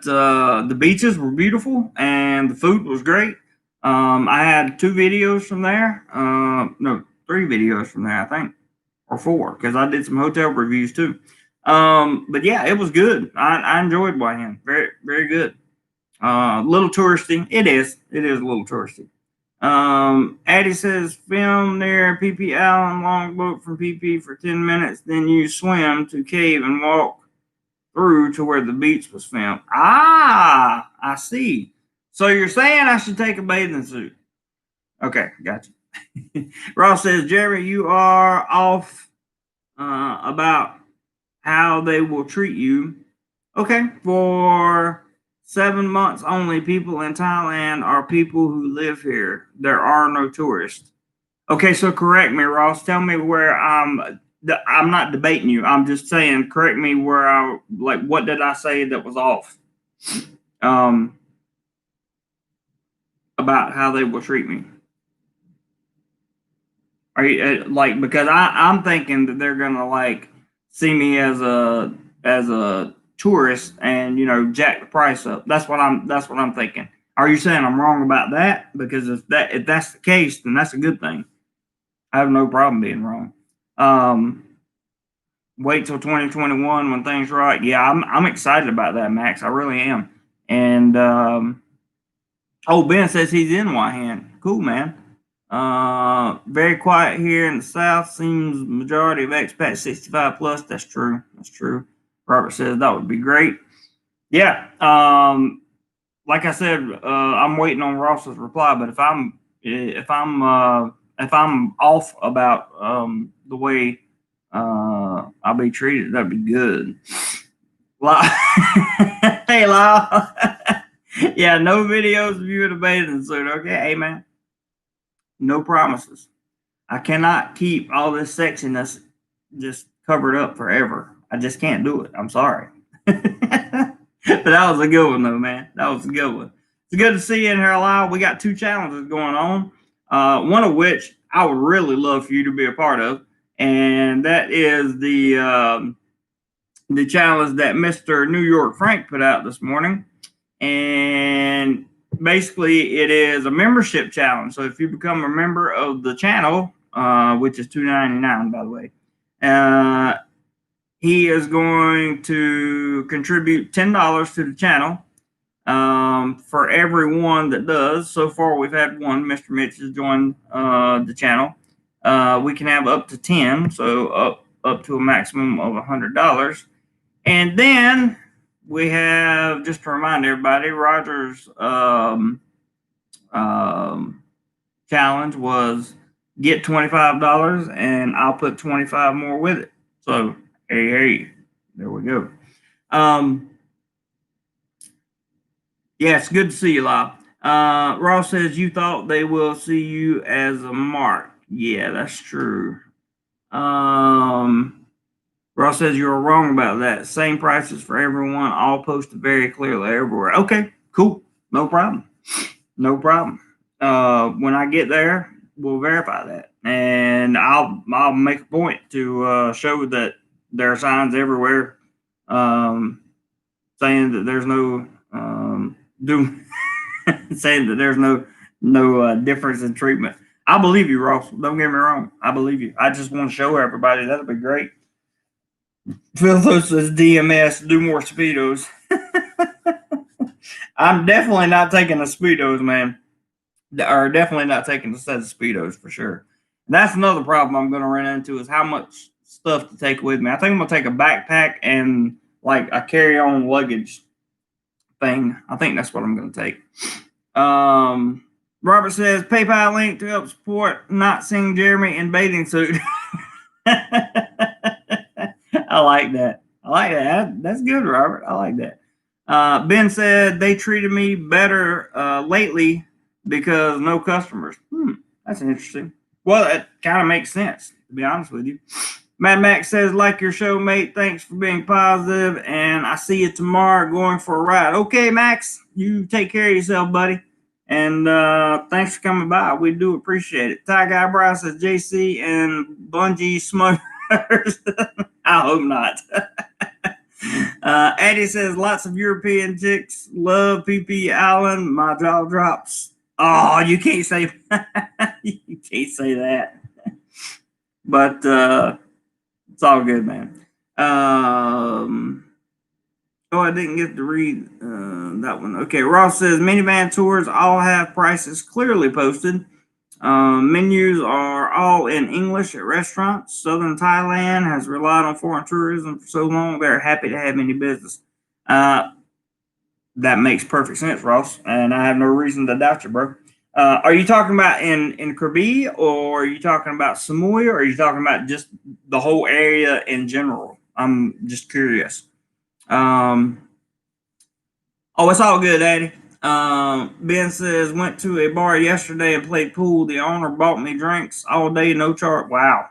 the beaches were beautiful and the food was great. I had 2 videos from there. No, 3 videos from there, I think, or 4, because I did some hotel reviews too. But yeah, it was good. I enjoyed Wahan. Very, very good. Little touristy. It is a little touristy. Addie says, film near PP Island, longboat from PP for 10 minutes, then you swim to cave and walk through to where the beach was filmed. Ah, I see. So you're saying I should take a bathing suit? Okay, gotcha. Ross says, Jerry, you are off about how they will treat you. Okay, for 7 months only, people in Thailand are people who live here. There are no tourists. Okay, so correct me, Ross. Tell me where I'm not debating you. I'm just saying, correct me where what did I say that was off? About how they will treat me. Are you because I'm thinking that they're gonna see me as a tourist and jack the price up. That's what I'm thinking. Are you saying I'm wrong about that? Because if that's the case, then that's a good thing. I have no problem being wrong. Wait till 2021 when things are right. Yeah, I'm excited about that, Max. I really am. And Ben says he's in Wahan. Cool, man. Very quiet here in the South. Seems majority of expats 65 plus. That's true. Robert says that would be great. Yeah. like I said, I'm waiting on Ross's reply. But if I'm off about the way I'll be treated, that'd be good. Hey, Lyle. Yeah, no videos of you in a bathing suit. Okay, hey man, no promises. I cannot keep all this sexiness just covered up forever. I just can't do it. I'm sorry. But that was a good one, though, man. That was a good one. It's good to see you in here, Lyle. We got 2 challenges going on, one of which I would really love for you to be a part of, and that is the challenge that Mr. New York Frank put out this morning. And basically, it is a membership challenge. So if you become a member of the channel, which is $2.99, by the way, he is going to contribute $10 to the channel for everyone that does. So far, we've had one. Mr. Mitch has joined the channel. We can have up to 10, so up to a maximum of $100. And then we have, just to remind everybody, Roger's challenge was get $25 and I'll put 25 more with it. So, hey, there we go. Yeah, it's good to see you, Lyle. Ross says you thought they will see you as a mark. Yeah, that's true. Ross says you're wrong about that. Same prices for everyone, all posted very clearly everywhere. Okay, cool. No problem. No problem. When I get there, we'll verify that. And I'll make a point to show that there are signs everywhere saying that there's no saying that there's no difference in treatment. I believe you, Ross. Don't get me wrong. I believe you. I just want to show everybody. That'll be great. Phil says DMS, do more Speedos. I'm definitely not taking the Speedos, man. Or definitely not taking a set of Speedos for sure. And that's another problem I'm going to run into is how much stuff to take with me. I think I'm going to take a backpack and like a carry-on luggage thing. I think that's what I'm going to take. Robert says PayPal link to help support not seeing Jeremy in bathing suit. I like that. That's good, Robert. I like that. Ben said they treated me better lately because no customers. That's interesting. Well, that kind of makes sense, to be honest with you. Mad Max says, like your show, mate. Thanks for being positive, and I see you tomorrow going for a ride. Okay, Max, you take care of yourself, buddy. And thanks for coming by. We do appreciate it. Ty Guy Bryce says, JC and Bungee Smokers. I hope not. Eddie says, lots of European chicks love PP Allen. My jaw drops. Oh, you can't say you can't say that. But it's all good, man. I didn't get to read that one. Okay, Ross says minivan tours all have prices clearly posted. Menus are all in English at restaurants. Southern Thailand has relied on foreign tourism for so long, they're happy to have any business. That makes perfect sense, Ross, and I have no reason to doubt you, bro. Are you talking about in Krabi, or are you talking about Samui, or are you talking about just the whole area in general? I'm just curious. Oh, it's all good, Daddy. Ben says, went to a bar yesterday and played pool. The owner bought me drinks all day, no charge. Wow.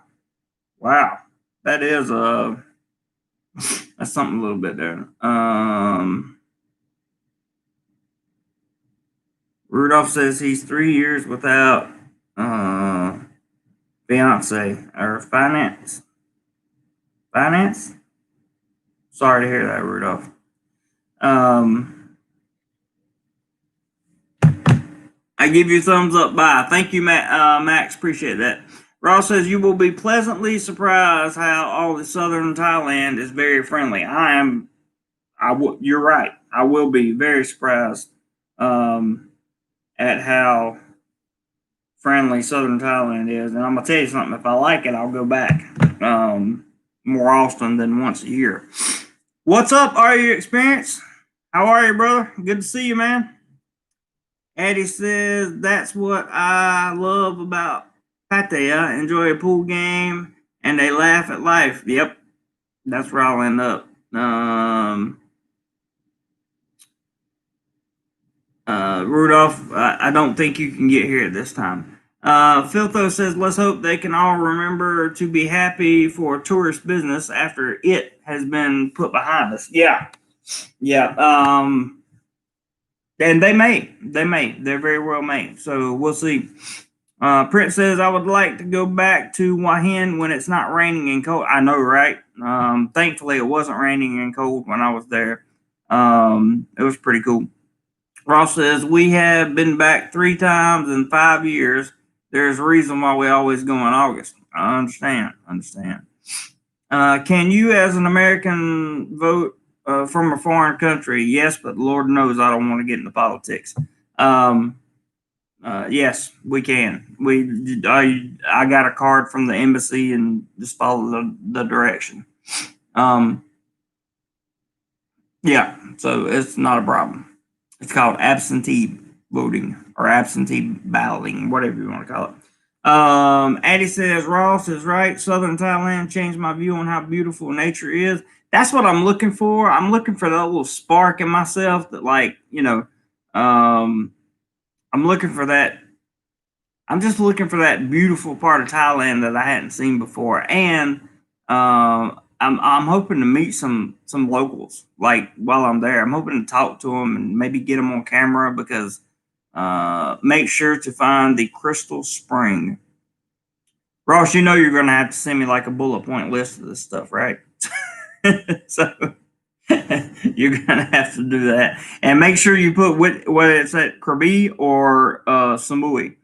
That is that's something a little bit there. Rudolph says he's 3 years without fiance or finance. Sorry to hear that, Rudolph. I give you a thumbs up. Bye. Thank you, Max. Appreciate that. Ross says you will be pleasantly surprised how all the Southern Thailand is very friendly. You're right. I will be very surprised at how friendly Southern Thailand is. And I'm gonna tell you something. If I like it, I'll go back more often than once a year. What's up? Are you experienced? How are you, brother? Good to see you, man. Addie says, that's what I love about Pattaya. Enjoy a pool game and they laugh at life. Yep, that's where I'll end up. Rudolph, I don't think you can get here at this time. Filtho says, let's hope they can all remember to be happy for tourist business after it has been put behind us. Yeah. Yeah. And they may. They're very well made. So we'll see. Prince says, I would like to go back to Wahin when it's not raining and cold. I know, right? Thankfully, it wasn't raining and cold when I was there. It was pretty cool. Ross says, we have been back 3 times in 5 years. There's a reason why we always go in August. I understand. Can you, as an American, vote from a foreign country? Yes, but Lord knows I don't want to get into politics. Yes, we can. I got a card from the embassy and just follow the direction. Yeah, so it's not a problem. It's called absentee voting or absentee balloting, whatever you want to call it. Addie says, Ross is right. Southern Thailand changed my view on how beautiful nature is. That's what I'm looking for. I'm looking for that little spark in myself that, like, I'm looking for that. I'm just looking for that beautiful part of Thailand that I hadn't seen before. And I'm hoping to meet some locals, like, while I'm there. I'm hoping to talk to them and maybe get them on camera because make sure to find the Crystal Spring. Ross, you know you're going to have to send me like a bullet point list of this stuff, right? So you're going to have to do that. And make sure you put whether it's at Krabi or Samui.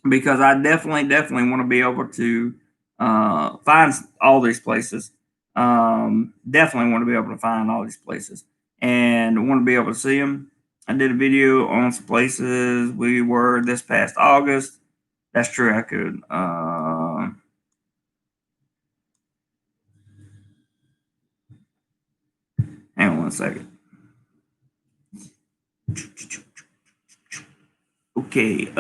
Because I definitely want to be able to find all these places. Definitely want to be able to find all these places and want to be able to see them. I did a video on some places we were this past August. That's true. I could. Hang on one second. Okay.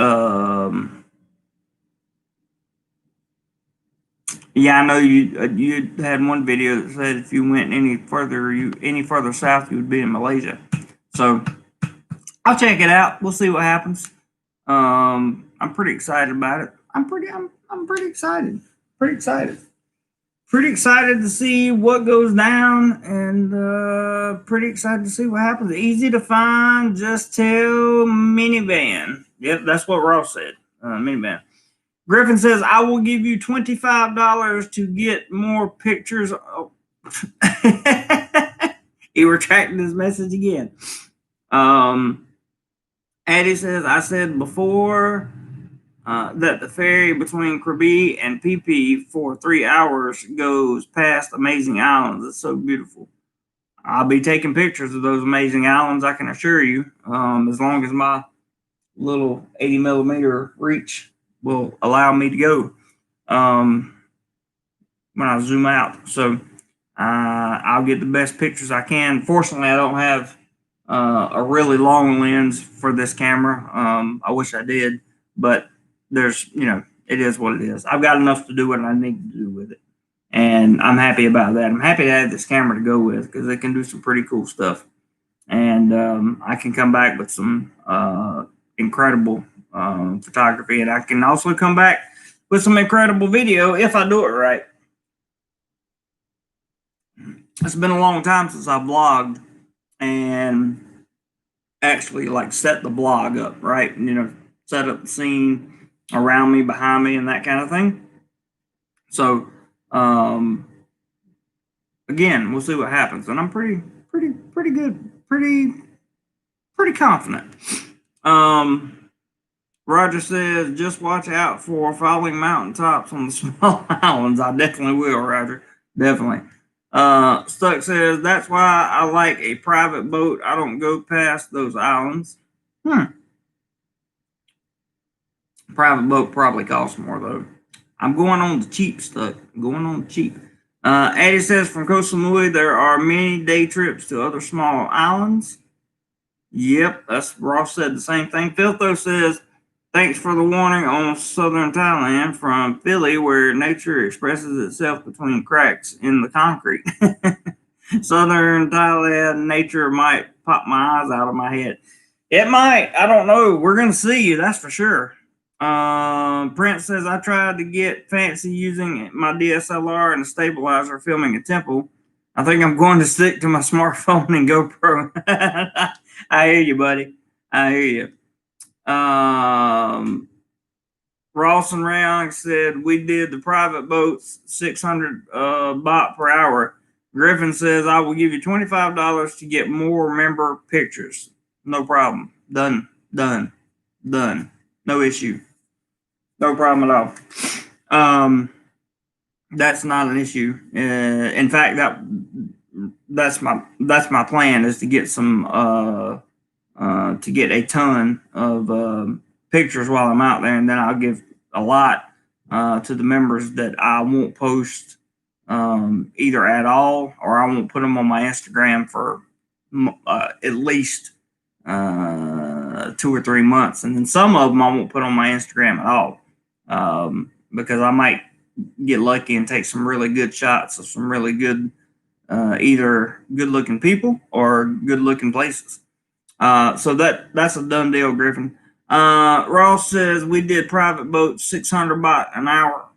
Yeah, I know you had one video that said if you went any further south, you would be in Malaysia. So I'll check it out. We'll see what happens. I'm pretty excited about it. I'm pretty excited. Pretty excited to see what goes down, and pretty excited to see what happens. Easy to find. Just tell minivan. Yep, that's what Ross said. Minivan. Griffin says, I will give you $25 to get more pictures. Oh. He retracted his message again. Addie says, I said before that the ferry between Krabi and PP for 3 hours goes past amazing islands. It's so beautiful. I'll be taking pictures of those amazing islands, I can assure you, as long as my little 80 millimeter reach will allow me to go when I zoom out. So I'll get the best pictures I can. Fortunately, I don't have a really long lens for this camera. I wish I did, but there's, it is what it is. I've got enough to do what I need to do with it. And I'm happy about that. I'm happy to have this camera to go with because it can do some pretty cool stuff. And I can come back with some incredible photography, and I can also come back with some incredible video if I do it right. It's been a long time since I vlogged and actually like set the blog up, right? Set up the scene around me, behind me, and that kind of thing. So again, we'll see what happens, and I'm pretty good, pretty confident. Roger says, just watch out for falling mountaintops on the small islands. I definitely will, Roger. Definitely. Stuck says, that's why I like a private boat. I don't go past those islands. Private boat probably costs more, though. I'm going on the cheap, Stuck. I'm going on the cheap. Addie says, from Koh Samui, there are many day trips to other small islands. Yep, that's Ross said the same thing. Filtho says, thanks for the warning on Southern Thailand from Philly, where nature expresses itself between cracks in the concrete. Southern Thailand nature might pop my eyes out of my head. It might. I don't know. We're going to see, that's for sure. Prince says, I tried to get fancy using my DSLR and a stabilizer filming a temple. I think I'm going to stick to my smartphone and GoPro. I hear you, buddy. I hear you. Ross and Rayon said, we did the private boats, 600 baht per hour. Griffin says, I will give you $25 to get more member pictures. No problem. Done. No issue. No problem at all. That's not an issue. In fact, that's my plan, is to get some to get a ton of pictures while I'm out there, and then I'll give a lot to the members that I won't post either at all, or I won't put them on my Instagram for at least 2 or 3 months, and then some of them I won't put on my Instagram at all, because I might get lucky and take some really good shots of some really good, either good looking people or good looking places. So that's a done deal, Griffin. Ross says, we did private boats, 600 baht an hour.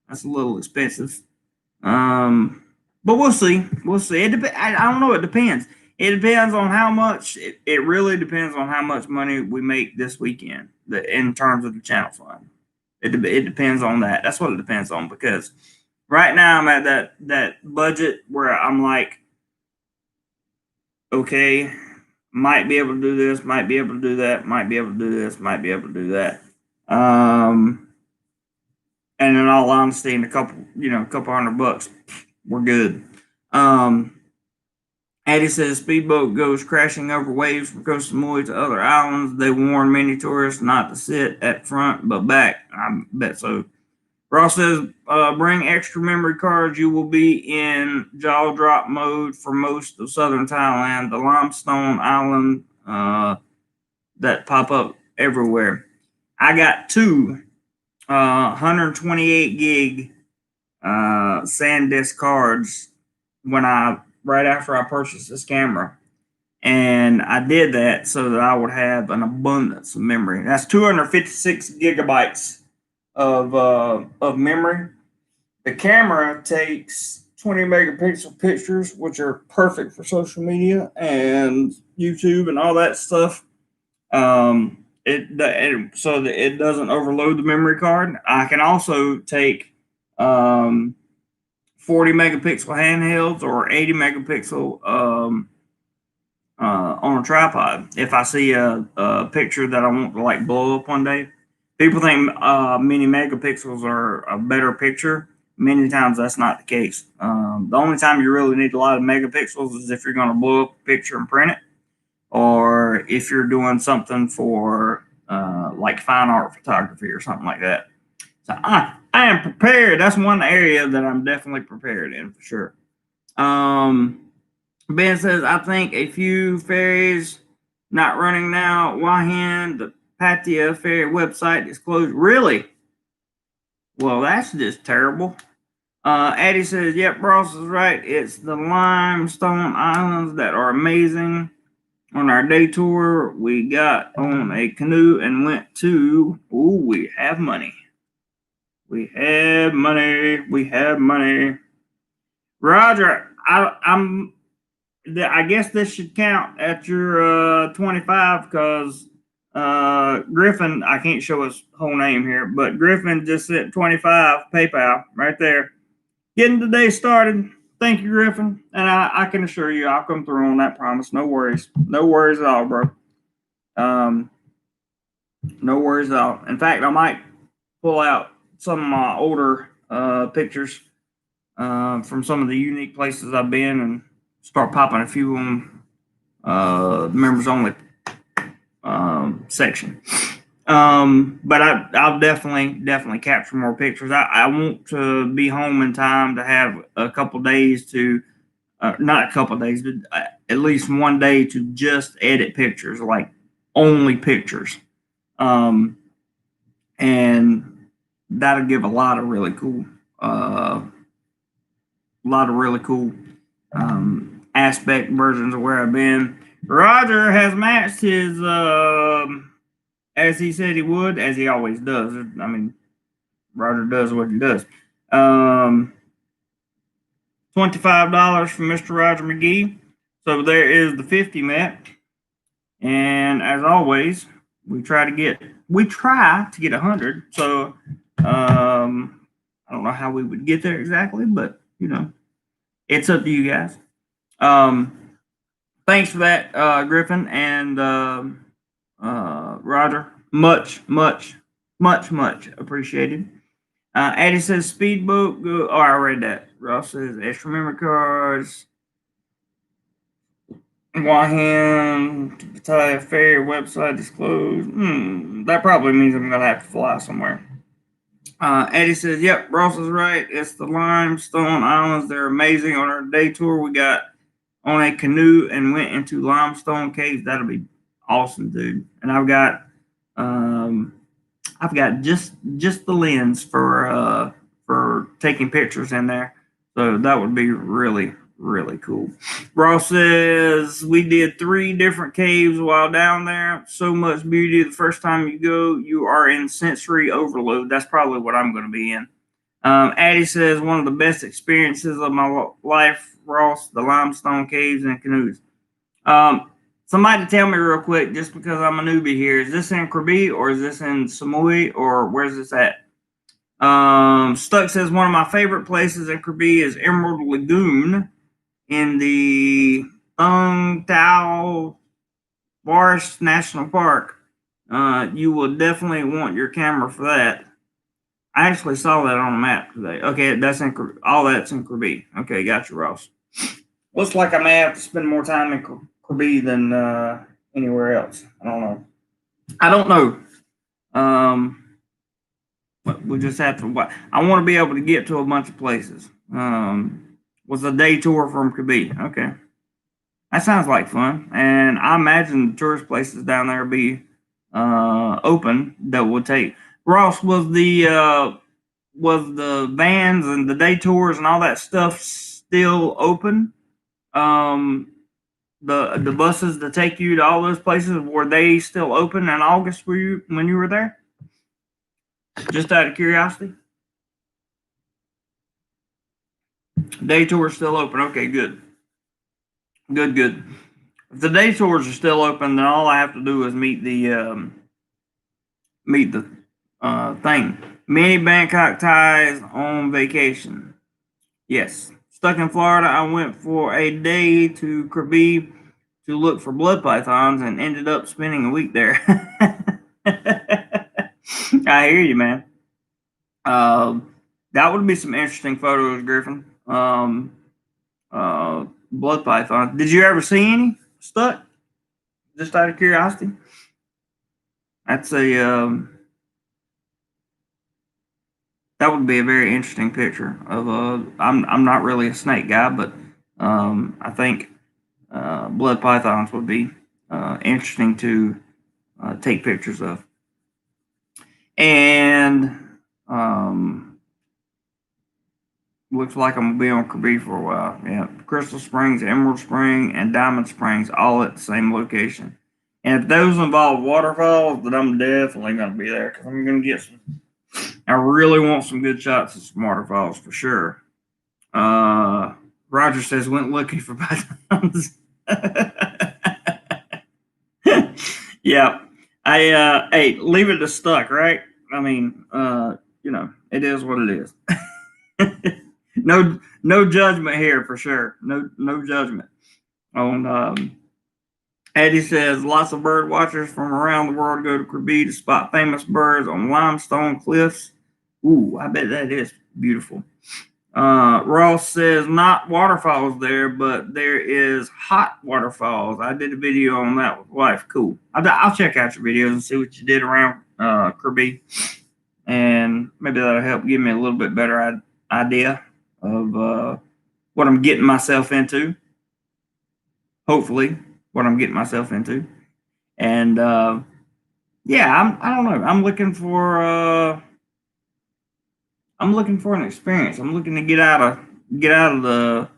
That's a little expensive. But we'll see. I don't know. It depends. It depends on how much. It really depends on how much money we make this weekend in terms of the channel fund. It depends on that. That's what it depends on, because right now I'm at that budget where I'm like, okay, might be able to do this, might be able to do that, might be able to do this, might be able to do that. And in all honesty, in a couple $100, we're good. Addie says, speedboat goes crashing over waves from Koh Samui to other islands. They warn many tourists not to sit at front but back. I bet so. Ross says, bring extra memory cards. You will be in jaw drop mode for most of Southern Thailand, the limestone island that pop up everywhere. I got two 128 gig SanDisk cards right after I purchased this camera. And I did that so that I would have an abundance of memory. That's 256 gigabytes of memory. The camera takes 20 megapixel pictures, which are perfect for social media and YouTube and all that stuff. So that it doesn't overload the memory card. I can also take 40 megapixel handhelds or 80 megapixel on a tripod. If I see a picture that I want to like blow up one day, people think many megapixels are a better picture. Many times that's not the case. The only time you really need a lot of megapixels is if you're going to blow up a picture and print it, or if you're doing something for like fine art photography or something like that. So I am prepared. That's one area that I'm definitely prepared in for sure. Ben says, I think a few ferries not running now. Wahan, the Pattaya ferry website is closed. Really? Well, that's just terrible. Addie says, yep, Ross is right. It's the limestone islands that are amazing. On our day tour, we got on a canoe and went to, we have money. We have money. Roger, I guess this should count at your 25, because Griffin, I can't show his whole name here, but Griffin just sent 25 PayPal right there. Getting the day started. Thank you, Griffin. And I can assure you I'll come through on that promise. No worries. No worries at all, bro. No worries at all. In fact, I might pull out some of my older pictures from some of the unique places I've been and start popping a few on members only section. But I'll definitely capture more pictures. I want to be home in time to have a couple days to, not a couple days, but at least one day to just edit pictures, like only pictures. And that'll give a lot of really cool, aspect versions of where I've been. Roger has matched his, as he said he would, as he always does. I mean, Roger does what he does. $25 from Mr. Roger McGee. So there is the 50 met. And as always, we try to get 100. So I don't know how we would get there exactly, but it's up to you guys. Thanks for that, Griffin and Roger. Much appreciated. Addie says speedboat. Go. Oh, I read that. Ross says extra memory cards. Wahan to Pattaya ferry website disclosed. That probably means I'm gonna have to fly somewhere. Eddie says, "Yep, Ross is right. It's the limestone islands. They're amazing. On our day tour, we got on a canoe and went into limestone caves. That'll be awesome, dude. And I've got just the lens for taking pictures in there, so that would be really cool." Ross says we did 3 different caves while down there. So much beauty. The first time you go, you are in sensory overload. That's probably what I'm going to be in. Addie says one of the best experiences of my life, Ross, the limestone caves and canoes. Somebody tell me real quick, just because I'm a newbie here, is this in Krabi or is this in Samui or where's this at? Stuck says one of my favorite places in Krabi is Emerald Lagoon in the Thung Tao Forest National Park. You will definitely want your camera for that. I actually saw that on a map today. Okay, that's all that's in Krabi. Okay, gotcha, Ross. Looks like I may have to spend more time in Krabi than anywhere else. I don't know. But we just have to. I want to be able to get to a bunch of places. Was a day tour from Krabi. Okay, that sounds like fun, and I imagine the tourist places down there be open that would take. Ross, was the vans and the day tours and all that stuff still open? The buses that take you to all those places, were they still open in August when you were there? Just out of curiosity. Day tours still open. Okay, good. If the day tours are still open, then all I have to do is meet the thing. Many Bangkok Thais on vacation. Yes. Stuck in Florida, I went for a day to Krabi to look for blood pythons and ended up spending a week there. I hear you, man. That would be some interesting photos, Griffin. Blood pythons. Did you ever see any stuck? Just out of curiosity. That's that would be a very interesting picture of I'm not really a snake guy, but I think blood pythons would be interesting to take pictures of. And looks like I'm gonna be on Krabi for a while. Yeah, Crystal Springs, Emerald Spring, and Diamond Springs, all at the same location. And if those involve waterfalls, then I'm definitely gonna be there because I'm gonna get some. I really want some good shots of some waterfalls for sure. Roger says went looking for pythons. Yeah, hey, leave it to Stuck, right? I mean, it is what it is. No judgment here for sure. No judgment. On Eddie says lots of bird watchers from around the world go to Krabi to spot famous birds on limestone cliffs. Ooh, I bet that is beautiful. Ross says not waterfalls there, but there is hot waterfalls. I did a video on that with wife. Cool. I'll check out your videos and see what you did around Krabi, and maybe that'll help give me a little bit better idea of what I'm getting myself into. hopefully, what I'm getting myself into. And yeah, I don't know. I'm looking for an experience. I'm looking to get out of the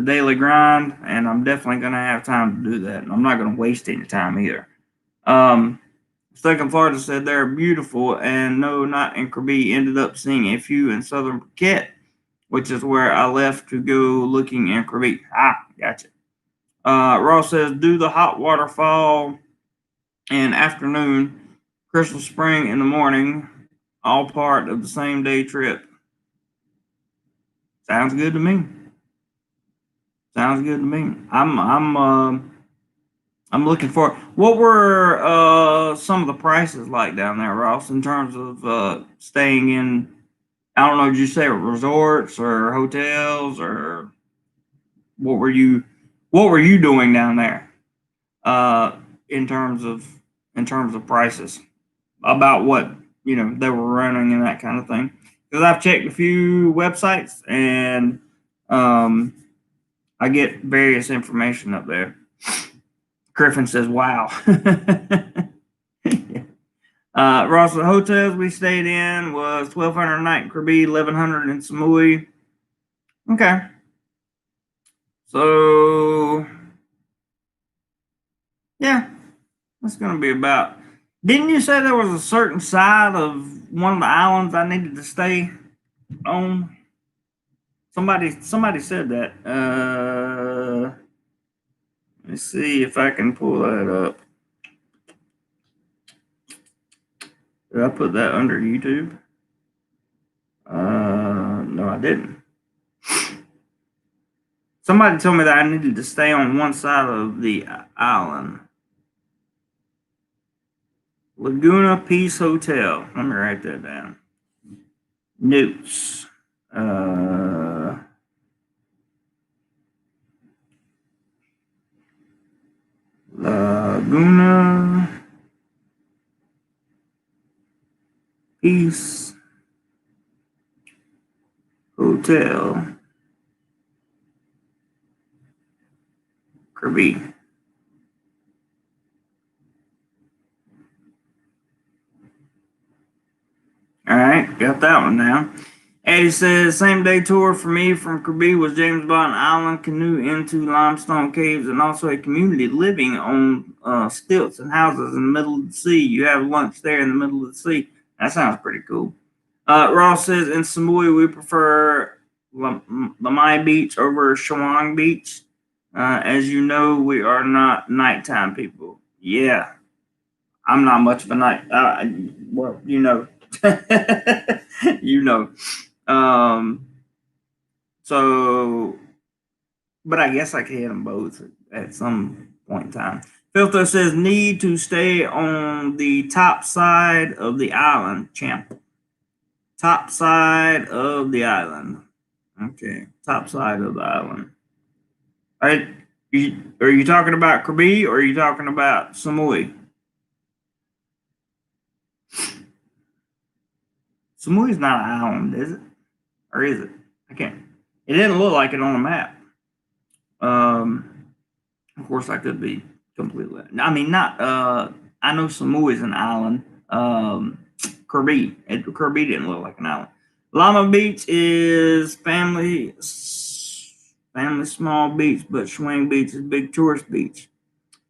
daily grind, and I'm definitely gonna have time to do that. And I'm not gonna waste any time either. Um, Second Florida said they're beautiful, and no, not in Krabi. Ended up seeing a few in Southern Phuket, which is where I left to go looking in Krabi. Ah, gotcha. Ross says, do the hot waterfall in afternoon, Crystal Spring in the morning, all part of the same day trip. Sounds good to me. Sounds good to me. I'm looking for. What were some of the prices like down there, Ross, in terms of staying in? I don't know. Did you say resorts or hotels, or what were you doing down there? Uh, in terms of prices, about what they were running and that kind of thing. Because I've checked a few websites, and I get various information up there. Griffin says, "Wow." Ross, the hotels we stayed in was $1,200 a night in Krabi, $1,100 in Samui. Okay, so yeah, that's gonna be about. Didn't you say there was a certain side of one of the islands I needed to stay on? Somebody said that. Let me see if I can pull that up. Did I put that under YouTube? No, I didn't. Somebody told me that I needed to stay on one side of the island. Laguna Peace Hotel. Let me write that down. Notes. Laguna Peace Hotel. Krabi. All right, got that one now. Eddie says, same day tour for me from Krabi was James Bond Island, canoe into limestone caves, and also a community living on stilts and houses in the middle of the sea. You have lunch there in the middle of the sea. That sounds pretty cool. Ross says, in Samui, we prefer Lamai Beach over Shawang Beach. As you know, we are not nighttime people. Yeah, I'm not much of a night. Well, you know. You know. Um, so, but I guess I can hit them both at some point in time. Filter says need to stay on the top side of the island, champ. Top side of the island. Okay, top side of the island. Are you talking about Krabi or are you talking about Samui? Samui's not an island, is it? Or is it? I can't. It didn't look like it on the map. Of course, I could be completely. I mean, not. I know Samui is an island. Krabi. Krabi didn't look like an island. Lama Beach is family small beach, but Swing Beach is big tourist beach.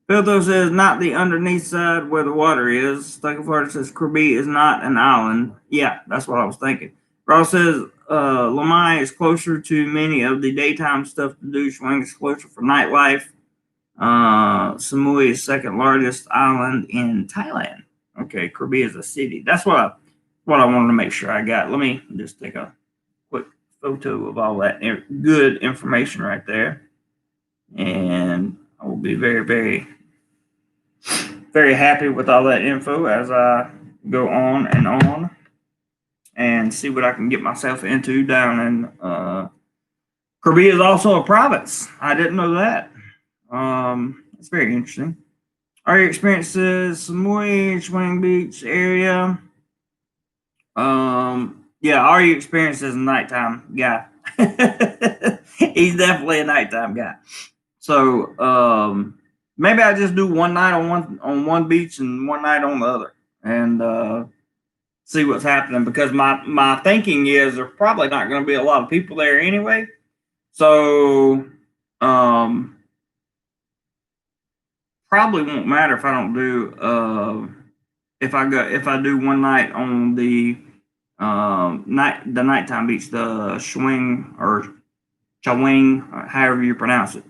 Filtho says not the underneath side where the water is. Stucky Florida says Krabi is not an island. Yeah, that's what I was thinking. Ross says Lamai is closer to many of the daytime stuff to do. Swing is closer for nightlife. Samui is second largest island in Thailand. Okay, Krabi is a city. That's what I wanted to make sure I got. Let me just take a quick photo of all that good information right there, and I will be very, very, very happy with all that info as I go on and see what I can get myself into down in Krabi is also a province. I didn't know that. It's very interesting. Are your experiences Samui, Swing Beach area? Yeah, are your experiences a nighttime guy? He's definitely a nighttime guy. So maybe I just do one night on one beach and one night on the other, and see what's happening. Because my thinking is there's probably not going to be a lot of people there anyway. So probably won't matter if I don't do if I do one night on the nighttime beach, the Schwing or Chawing, however you pronounce it,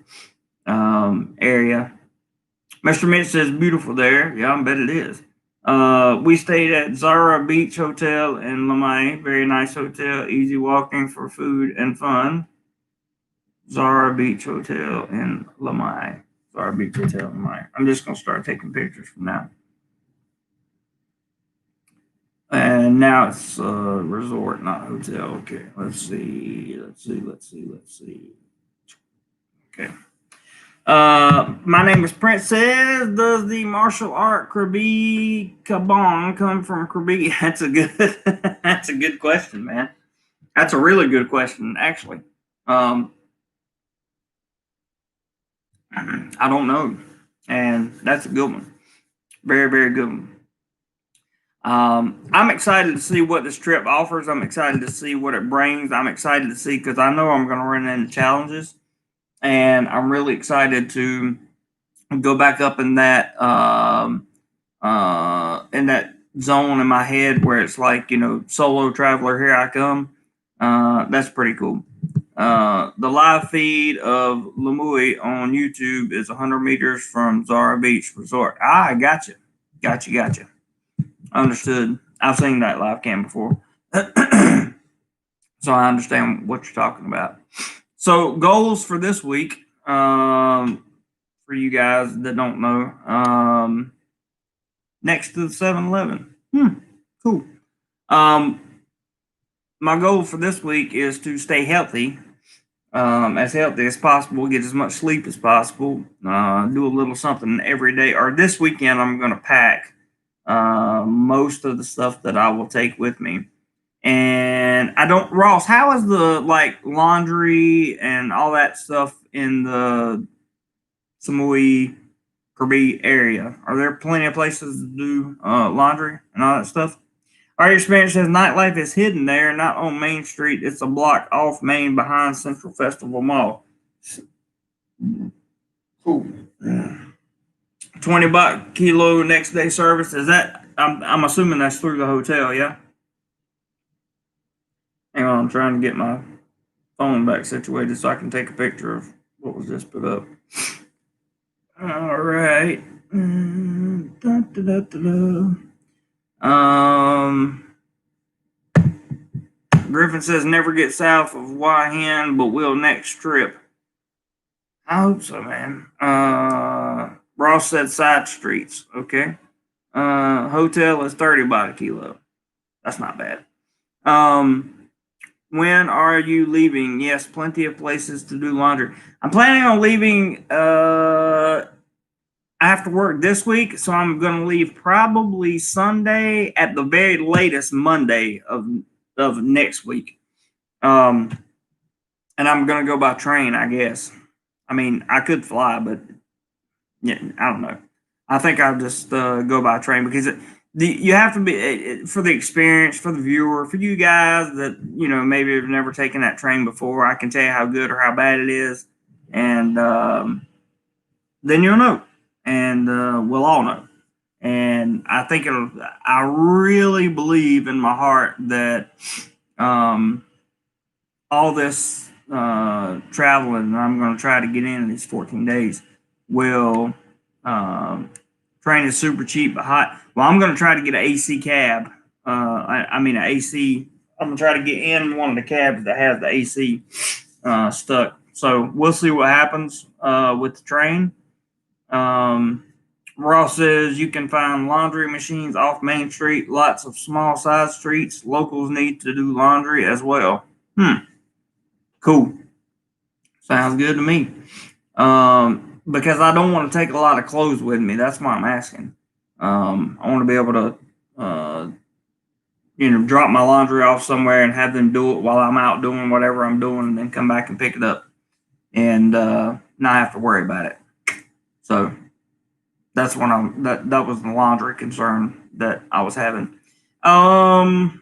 area. Mr. Mitch says beautiful there. Yeah, I bet it is. We stayed at Zara Beach Hotel in Lamai. Very nice hotel. Easy walking for food and fun. Zara Beach Hotel in Lamai. Zara Beach Hotel in Lamai. I'm just gonna start taking pictures from now. And now it's a resort, not hotel. Okay, let's see. Okay. My name is Prince. Says, does the martial art Krabi Kabong come from Krabi? That's a good question, man. That's a really good question, actually. I don't know, and that's a good one. Very, very good one. I'm excited to see what this trip offers. I'm excited to see what it brings. I'm excited to see because I know I'm going to run into challenges, and I'm really excited to go back up in that zone in my head where it's like, solo traveler, here I come. That's pretty cool. The live feed of Lamui on YouTube is 100 meters from Zara Beach Resort. I gotcha. Understood. I've seen that live cam before. So I understand what you're talking about. So goals for this week, for you guys that don't know, next to the 7-Eleven. Cool. My goal for this week is to stay healthy as possible, get as much sleep as possible, do a little something every day. Or this weekend, I'm going to pack most of the stuff that I will take with me. And I don't, Ross, how is the laundry and all that stuff in the Samui Krabi area? Are there plenty of places to do laundry and all that stuff? Our experience says nightlife is hidden there, not on Main Street. It's a block off Main behind Central Festival Mall. Cool. $20 kilo next day service. Is that? I'm assuming that's through the hotel. Yeah. Hang on, I'm trying to get my phone back situated so I can take a picture of what was just put up. All right. Griffin says never get south of Waihan, but will next trip. I hope so, man. Ross said side streets. Okay. Hotel is 30 baht a kilo. That's not bad. When are you leaving? Yes, plenty of places to do laundry. I'm planning on leaving after work this week, so I'm going to leave probably Sunday, at the very latest Monday of next week. And I'm going to go by train, I guess. I mean, I could fly, but yeah, I don't know. I think I'll just go by train because you have to be for the experience, for the viewer, for you guys that maybe have never taken that train before. I can tell you how good or how bad it is, and then you'll know, and we'll all know. And I think I really believe in my heart that all this traveling I'm going to try to get in these 14 days will. Train is super cheap but hot. Well, I'm going to try to get an AC cab. I mean, an AC. I'm going to try to get in one of the cabs that has the AC stuck. So we'll see what happens with the train. Ross says you can find laundry machines off Main Street, lots of small side streets. Locals need to do laundry as well. Cool. Sounds good to me. Because I don't want to take a lot of clothes with me. That's why I'm asking. I want to be able to, drop my laundry off somewhere and have them do it while I'm out doing whatever I'm doing and then come back and pick it up. and not have to worry about it. So that's when that was the laundry concern that I was having. And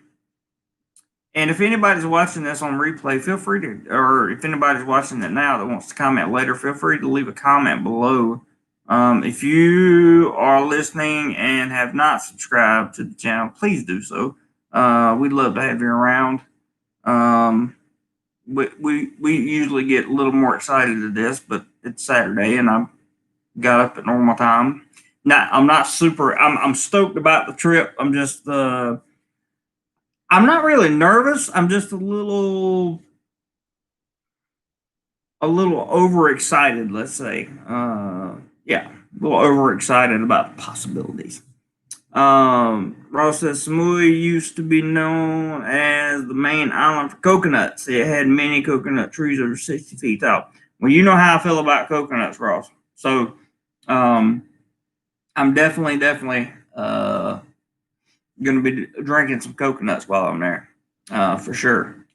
if anybody's watching this on replay, feel free to, or if anybody's watching it now that wants to comment later, feel free to leave a comment below. If you are listening and have not subscribed to the channel, please do so. We'd love to have you around. We usually get a little more excited at this, but it's Saturday and I got up at normal time. I'm not super. I'm stoked about the trip. I'm just I'm not really nervous. I'm just a little overexcited. Let's say, yeah, a little overexcited about the possibilities. Ross says Samui used to be known as the main island for coconuts. It had many coconut trees over 60 feet tall. Well, you know how I feel about coconuts, Ross. So, I'm definitely going to be drinking some coconuts while I'm there, for sure.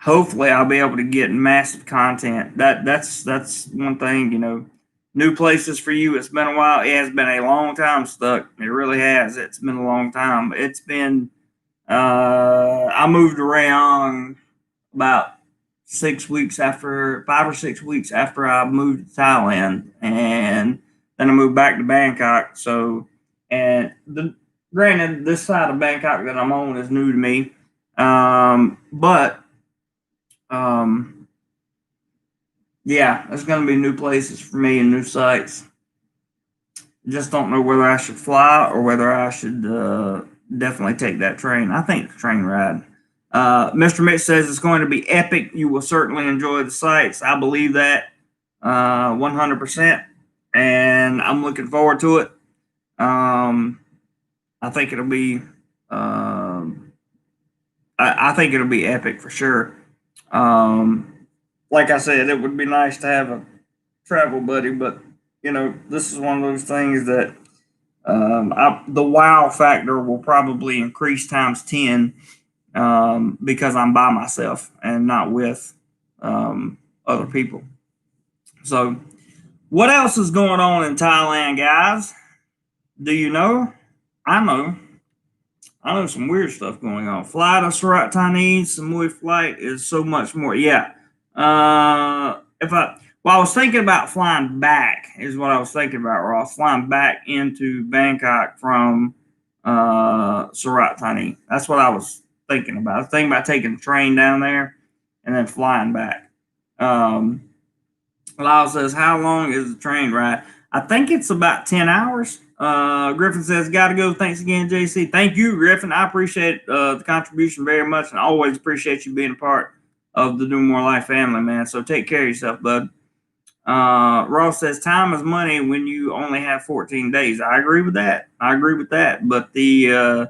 Hopefully, I'll be able to get massive content. That's one thing, you know. New places for you. It's been a while. It has been a long time stuck. It really has. It's been a long time. It's been. I moved around about 5 or 6 weeks after I moved to Thailand, and then I moved back to Bangkok. So, and granted, this side of Bangkok that I'm on is new to me, but yeah, there's going to be new places for me and new sites. Just don't know whether I should fly or whether I should definitely take that train. I think the train ride. Mr. Mitch says it's going to be epic. You will certainly enjoy the sights. I believe that 100%, and I'm looking forward to it. I think it'll be. I think it'll be epic for sure. Like I said, it would be nice to have a travel buddy, but you know, this is one of those things that the wow factor will probably increase times 10 because I'm by myself and not with other people. So, what else is going on in Thailand, guys? Do you know? I know. I know some weird stuff going on. Fly to Surat Thani, Samui flight is so much more. Yeah. I was thinking about flying back, is what I was thinking about, Ross. Flying back into Bangkok from Surat Thani. That's what I was thinking about. I was thinking about taking the train down there and then flying back. Lyle says, how long is the train ride? I think it's about 10 hours. Griffin says, gotta go. Thanks again, JC. Thank you, Griffin. I appreciate the contribution very much and I always appreciate you being a part of the DoMoreLife family, man. So take care of yourself, bud. Ross says, time is money when you only have 14 days. I agree with that. But the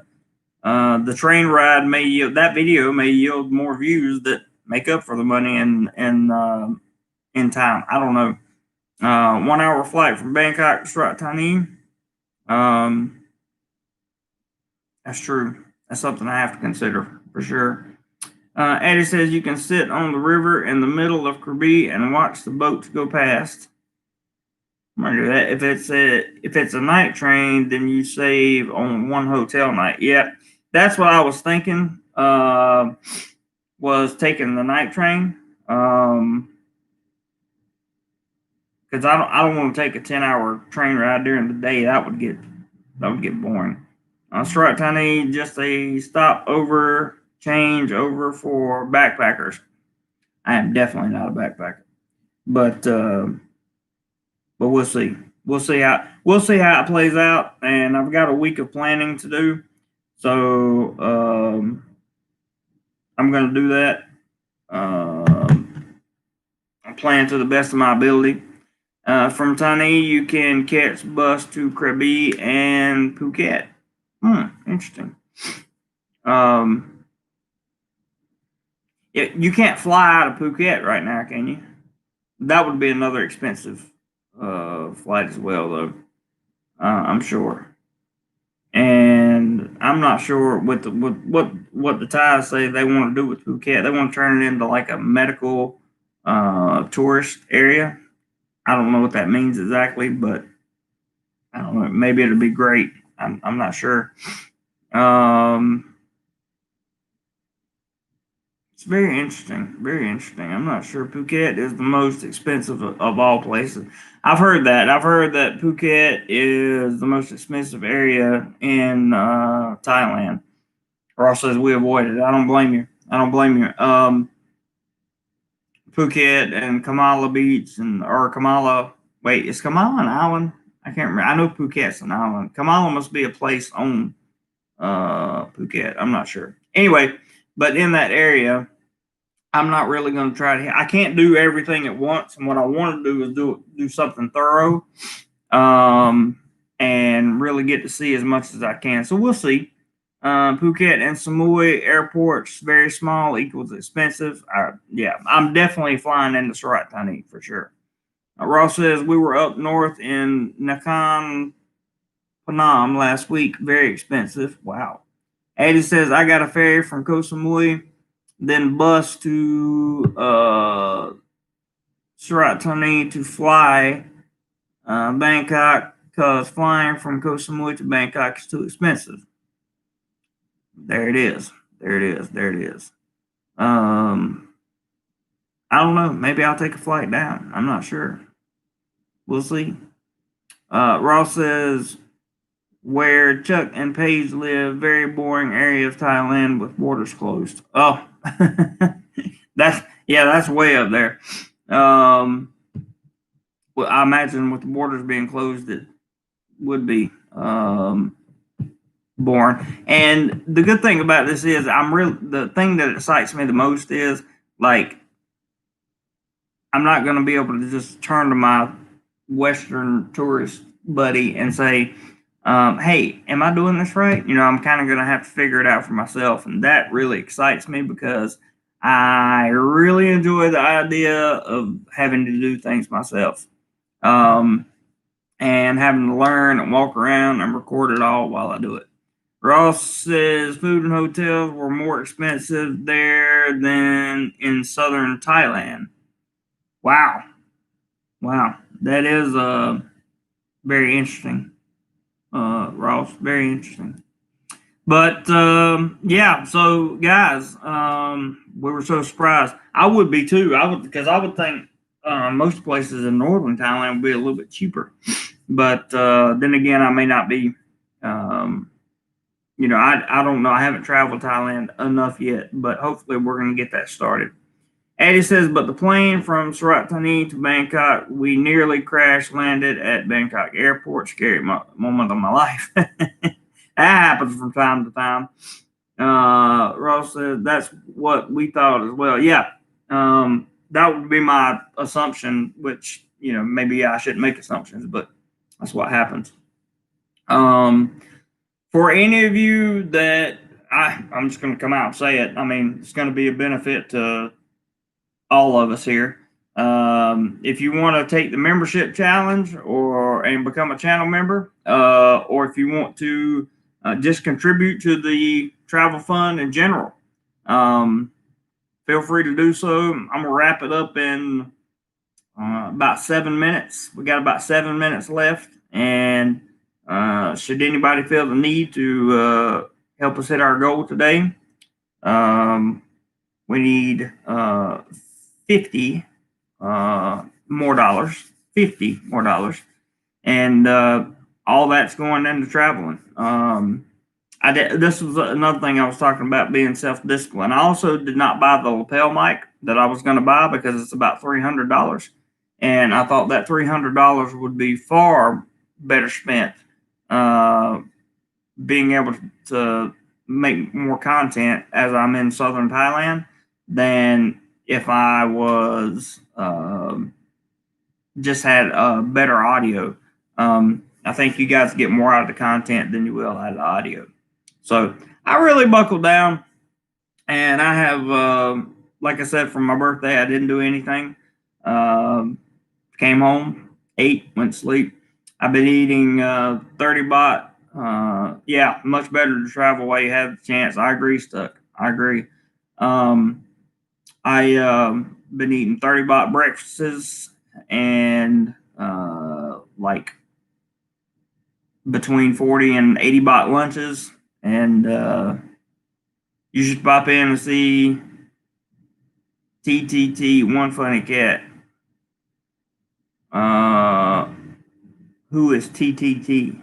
train ride that video may yield more views that make up for the money in time. I don't know. 1 hour flight from Bangkok to Surat Thani. That's true. That's something I have to consider for sure. Eddie says you can sit on the river in the middle of Krabi and watch the boats go past. Remember that. If it's a night train, then you save on one hotel night. Yeah, that's what I was thinking. Was taking the night train. Because I don't want to take a 10-hour train ride during the day. That would get boring. Surat Thani, just a change over for backpackers. I am definitely not a backpacker, but we'll see. We'll see how it plays out. And I've got a week of planning to do, so I'm going to do that. I plan to the best of my ability. From Thani, you can catch bus to Krabi and Phuket. Interesting. You can't fly out of Phuket right now, can you? That would be another expensive flight as well, though. I'm sure. And I'm not sure what the Thais say they want to do with Phuket. They want to turn it into like a medical tourist area. I don't know what that means exactly, but I don't know. Maybe it'll be great. I'm not sure. Um, it's very interesting. Very interesting. I'm not sure Phuket is the most expensive of all places. I've heard that. I've heard that Phuket is the most expensive area in Thailand. Ross says we avoid it. I don't blame you. I don't blame you. Phuket and Kamala Beach or Kamala. Wait, is Kamala an island? I can't remember. I know Phuket's an island. Kamala must be a place on Phuket. I'm not sure. Anyway, but in that area, I'm not really going to try to. I can't do everything at once, and what I want to do is do something thorough, and really get to see as much as I can. So we'll see. Phuket and Samui airports very small equals expensive. Yeah, I'm definitely flying into Surat Thani for sure. Ross says we were up north in Nakhon Phanom last week. Very expensive. Wow. Eddie says I got a ferry from Koh Samui, then bus to Surat Thani to fly Bangkok because flying from Koh Samui to Bangkok is too expensive. There it is. There it is. There it is. I don't know. Maybe I'll take a flight down. I'm not sure. We'll see. Ross says where Chuck and Paige live, very boring area of Thailand with borders closed. Oh, that's way up there. Well, I imagine with the borders being closed, it would be boring. And the good thing about this is, the thing that excites me the most is like I'm not going to be able to just turn to my Western tourist buddy and say, hey, am I doing this right? I'm kind of going to have to figure it out for myself. And that really excites me because I really enjoy the idea of having to do things myself, and having to learn and walk around and record it all while I do it. Ross says food and hotels were more expensive there than in southern Thailand. Wow. Wow. That is very interesting, Ross. Very interesting. But yeah, so guys, we were so surprised. I would be too. Because I would think most places in northern Thailand would be a little bit cheaper. But then again, I may not be. I don't know. I haven't traveled Thailand enough yet, but hopefully we're going to get that started. Eddie says, but the plane from Surat Thani to Bangkok, we nearly crash landed at Bangkok airport. Scary moment of my life. That happens from time to time. Ross says that's what we thought as well. Yeah, that would be my assumption. Which maybe I shouldn't make assumptions, but that's what happens. For any of you that I'm just going to come out and say it. I mean, it's going to be a benefit to all of us here. If you want to take the membership challenge and become a channel member, or if you want to just contribute to the travel fund in general, feel free to do so. I'm gonna wrap it up in about 7 minutes. We got about 7 minutes left, and should anybody feel the need to help us hit our goal today, we need 50 more dollars, 50 more dollars, and all that's going into traveling. This was another thing I was talking about, being self-disciplined. I also did not buy the lapel mic that I was going to buy because it's about $300, and I thought that $300 would be far better spent being able to make more content as I'm in southern Thailand than if I was just had better audio. I think you guys get more out of the content than you will out of the audio. So I really buckled down, and I have, like I said, for my birthday, I didn't do anything. Came home, ate, went to sleep. I've been eating 30 baht. Yeah, much better to travel while you have the chance. I agree, Stuck. I agree. I been eating 30-baht breakfasts and like between 40 and 80-baht lunches. And you should pop in and see TTT, One Funny Cat. Who is TTT?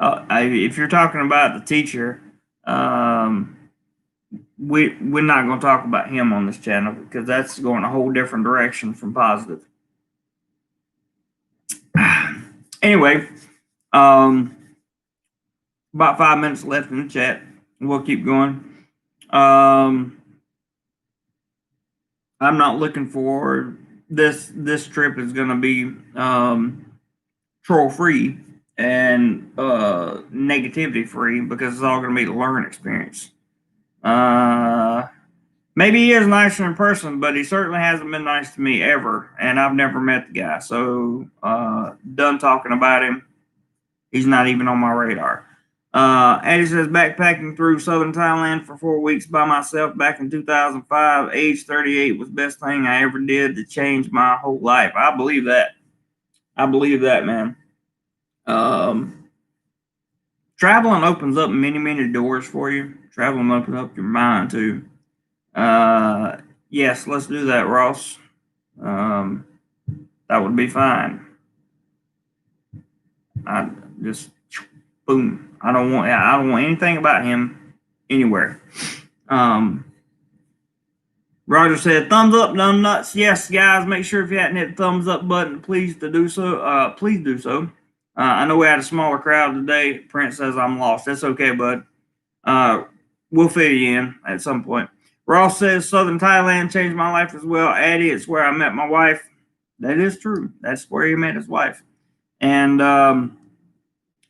If you're talking about the teacher, we're not going to talk about him on this channel because that's going a whole different direction from positive. Anyway, about 5 minutes left in the chat. We'll keep going. I'm not looking for this trip is going to be troll free and negativity free because it's all going to be a learning experience. Maybe he is nicer in person, but he certainly hasn't been nice to me ever, and I've never met the guy. So done talking about him. He's not even on my radar. Eddie says, backpacking through Southern Thailand for 4 weeks by myself back in 2005, age 38, was the best thing I ever did to change my whole life. I believe that. I believe that, man. Traveling opens up many, many doors for you. Traveling opens up your mind, too. Yes, let's do that, Ross. That would be fine. I just boom. I don't want anything about him anywhere. Roger said, thumbs up, dumb nuts. Yes, guys, make sure if you hadn't hit the thumbs up button, please do so. Please do so. I know we had a smaller crowd today. Prince says I'm lost. That's okay, bud. We'll fill you in at some point. Ross says Southern Thailand changed my life as well. Addie, it's where I met my wife. That is true. That's where he met his wife. And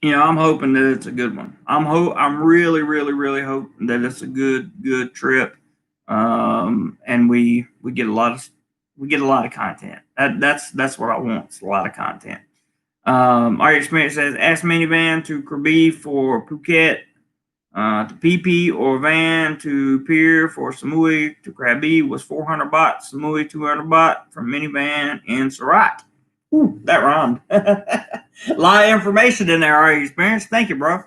you know, I'm hoping that it's a good one. I'm really, really, really hoping that it's a good trip. And we get a lot of content. That's what I want. It's a lot of content. Our experience says ask minivan to Krabi for Phuket, to PP or van to Pier for Samui to Krabi was 400 baht. Samui 200 baht from minivan in Surat. Ooh, that rhymed. A lot of information in there, our experience. Thank you, bro.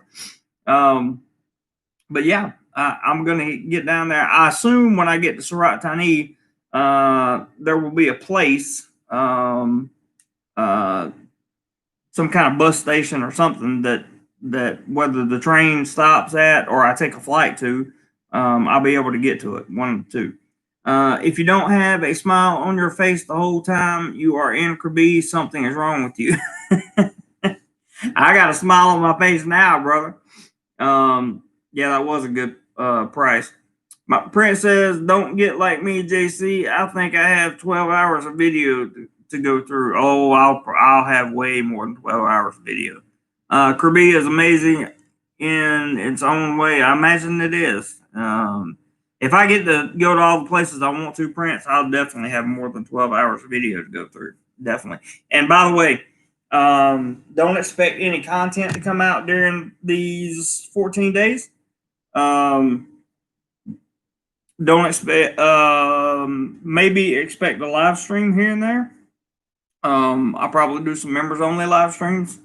But yeah, I'm gonna get down there. I assume when I get to Surat Thani, there will be a place, some kind of bus station or something that whether the train stops at or I take a flight to, I'll be able to get to it. One of the two. If you don't have a smile on your face the whole time you are in Krabi, something is wrong with you. I got a smile on my face now, brother. Yeah, that was a good price. My Prince says, don't get like me, JC. I think I have 12 hours of video to go through. Oh, I'll have way more than 12 hours of video. Krabi is amazing in its own way. I imagine it is. If I get to go to all the places I want to, Prince, I'll definitely have more than 12 hours of video to go through. Definitely. And by the way, don't expect any content to come out during these 14 days. Don't expect, maybe expect a live stream here and there. I'll probably do some members only live streams.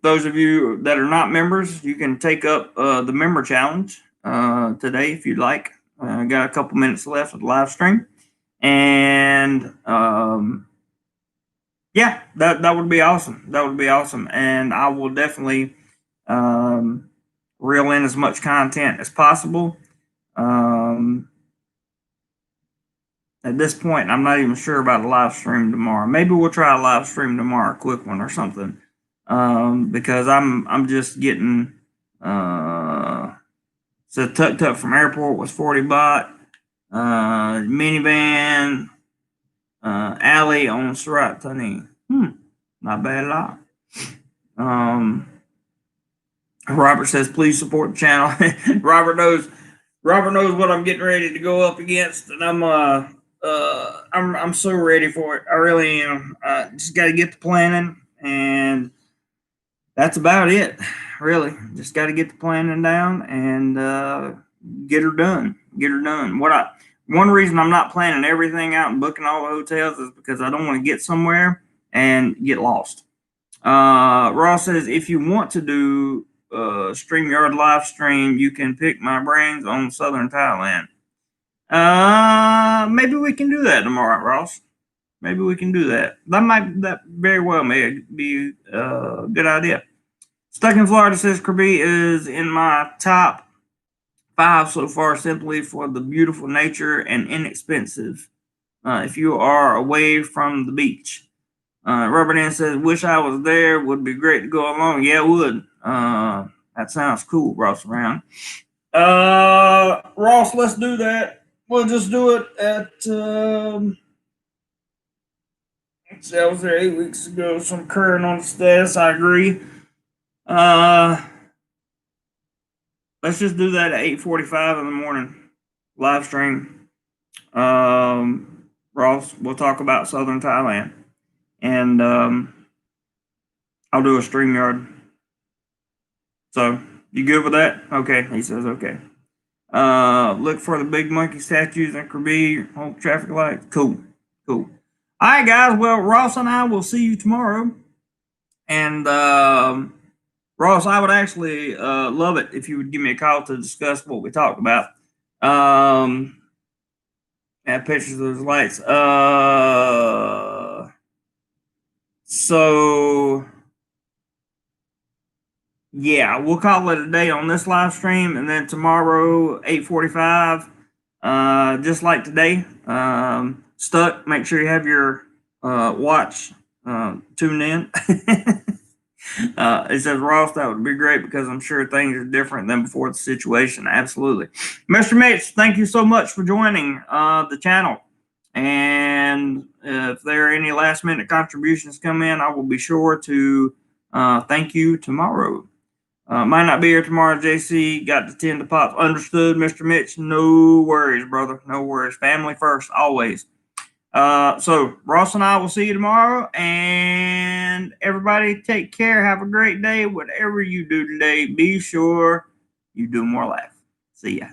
Those of you that are not members, you can take up the member challenge today if you'd like. Got a couple minutes left of the live stream, and yeah, that would be awesome. That would be awesome, and I will definitely reel in as much content as possible. At this point, I'm not even sure about a live stream tomorrow. Maybe we'll try a live stream tomorrow, a quick one or something, because I'm just getting. So tuk-tuk from airport was 40 baht. Minivan, alley on Surat Thani. Not bad at all. Robert says, please support the channel. Robert knows what I'm getting ready to go up against, and I'm so ready for it. I really am. Just got to get the planning, and that's about it. Really, just got to get the planning down and get her done. What One reason I'm not planning everything out and booking all the hotels is because I don't want to get somewhere and get lost. Ross says, if you want to do StreamYard live stream, you can pick my brains on Southern Thailand. Maybe we can do that tomorrow, Ross. Maybe we can do that. That very well may be a good idea. Stuck in Florida says Krabi is in my top 5 so far, simply for the beautiful nature and inexpensive. If you are away from the beach. Robert Ann says, wish I was there. Would be great to go along. Yeah, it would. That sounds cool, Ross around. Ross, let's do that. We'll just do it at I was there 8 weeks ago. Some current on the status. I agree. Let's just do that at 8:45 in the morning. Live stream. Ross, we'll talk about Southern Thailand. And I'll do a StreamYard. So, you good with that? Okay, he says okay. Look for the big monkey statues in Krabi, Hope traffic lights. Cool. All right, guys. Well, Ross and I will see you tomorrow. And Ross, I would actually love it if you would give me a call to discuss what we talked about. Have pictures of those lights. So yeah, we'll call it a day on this live stream, and then tomorrow 8:45, just like today. Stuck. Make sure you have your watch tuned in. It says, Ross, that would be great because I'm sure things are different than before the situation. Absolutely. Mr. Mitch, thank you so much for joining the channel. And if there are any last minute contributions come in, I will be sure to thank you tomorrow. Might not be here tomorrow, JC. Got to tend to pops. Understood, Mr. Mitch. No worries, brother. No worries. Family first, always. So Ross and I will see you tomorrow, and everybody take care. Have a great day. Whatever you do today, be sure you do more life. See ya.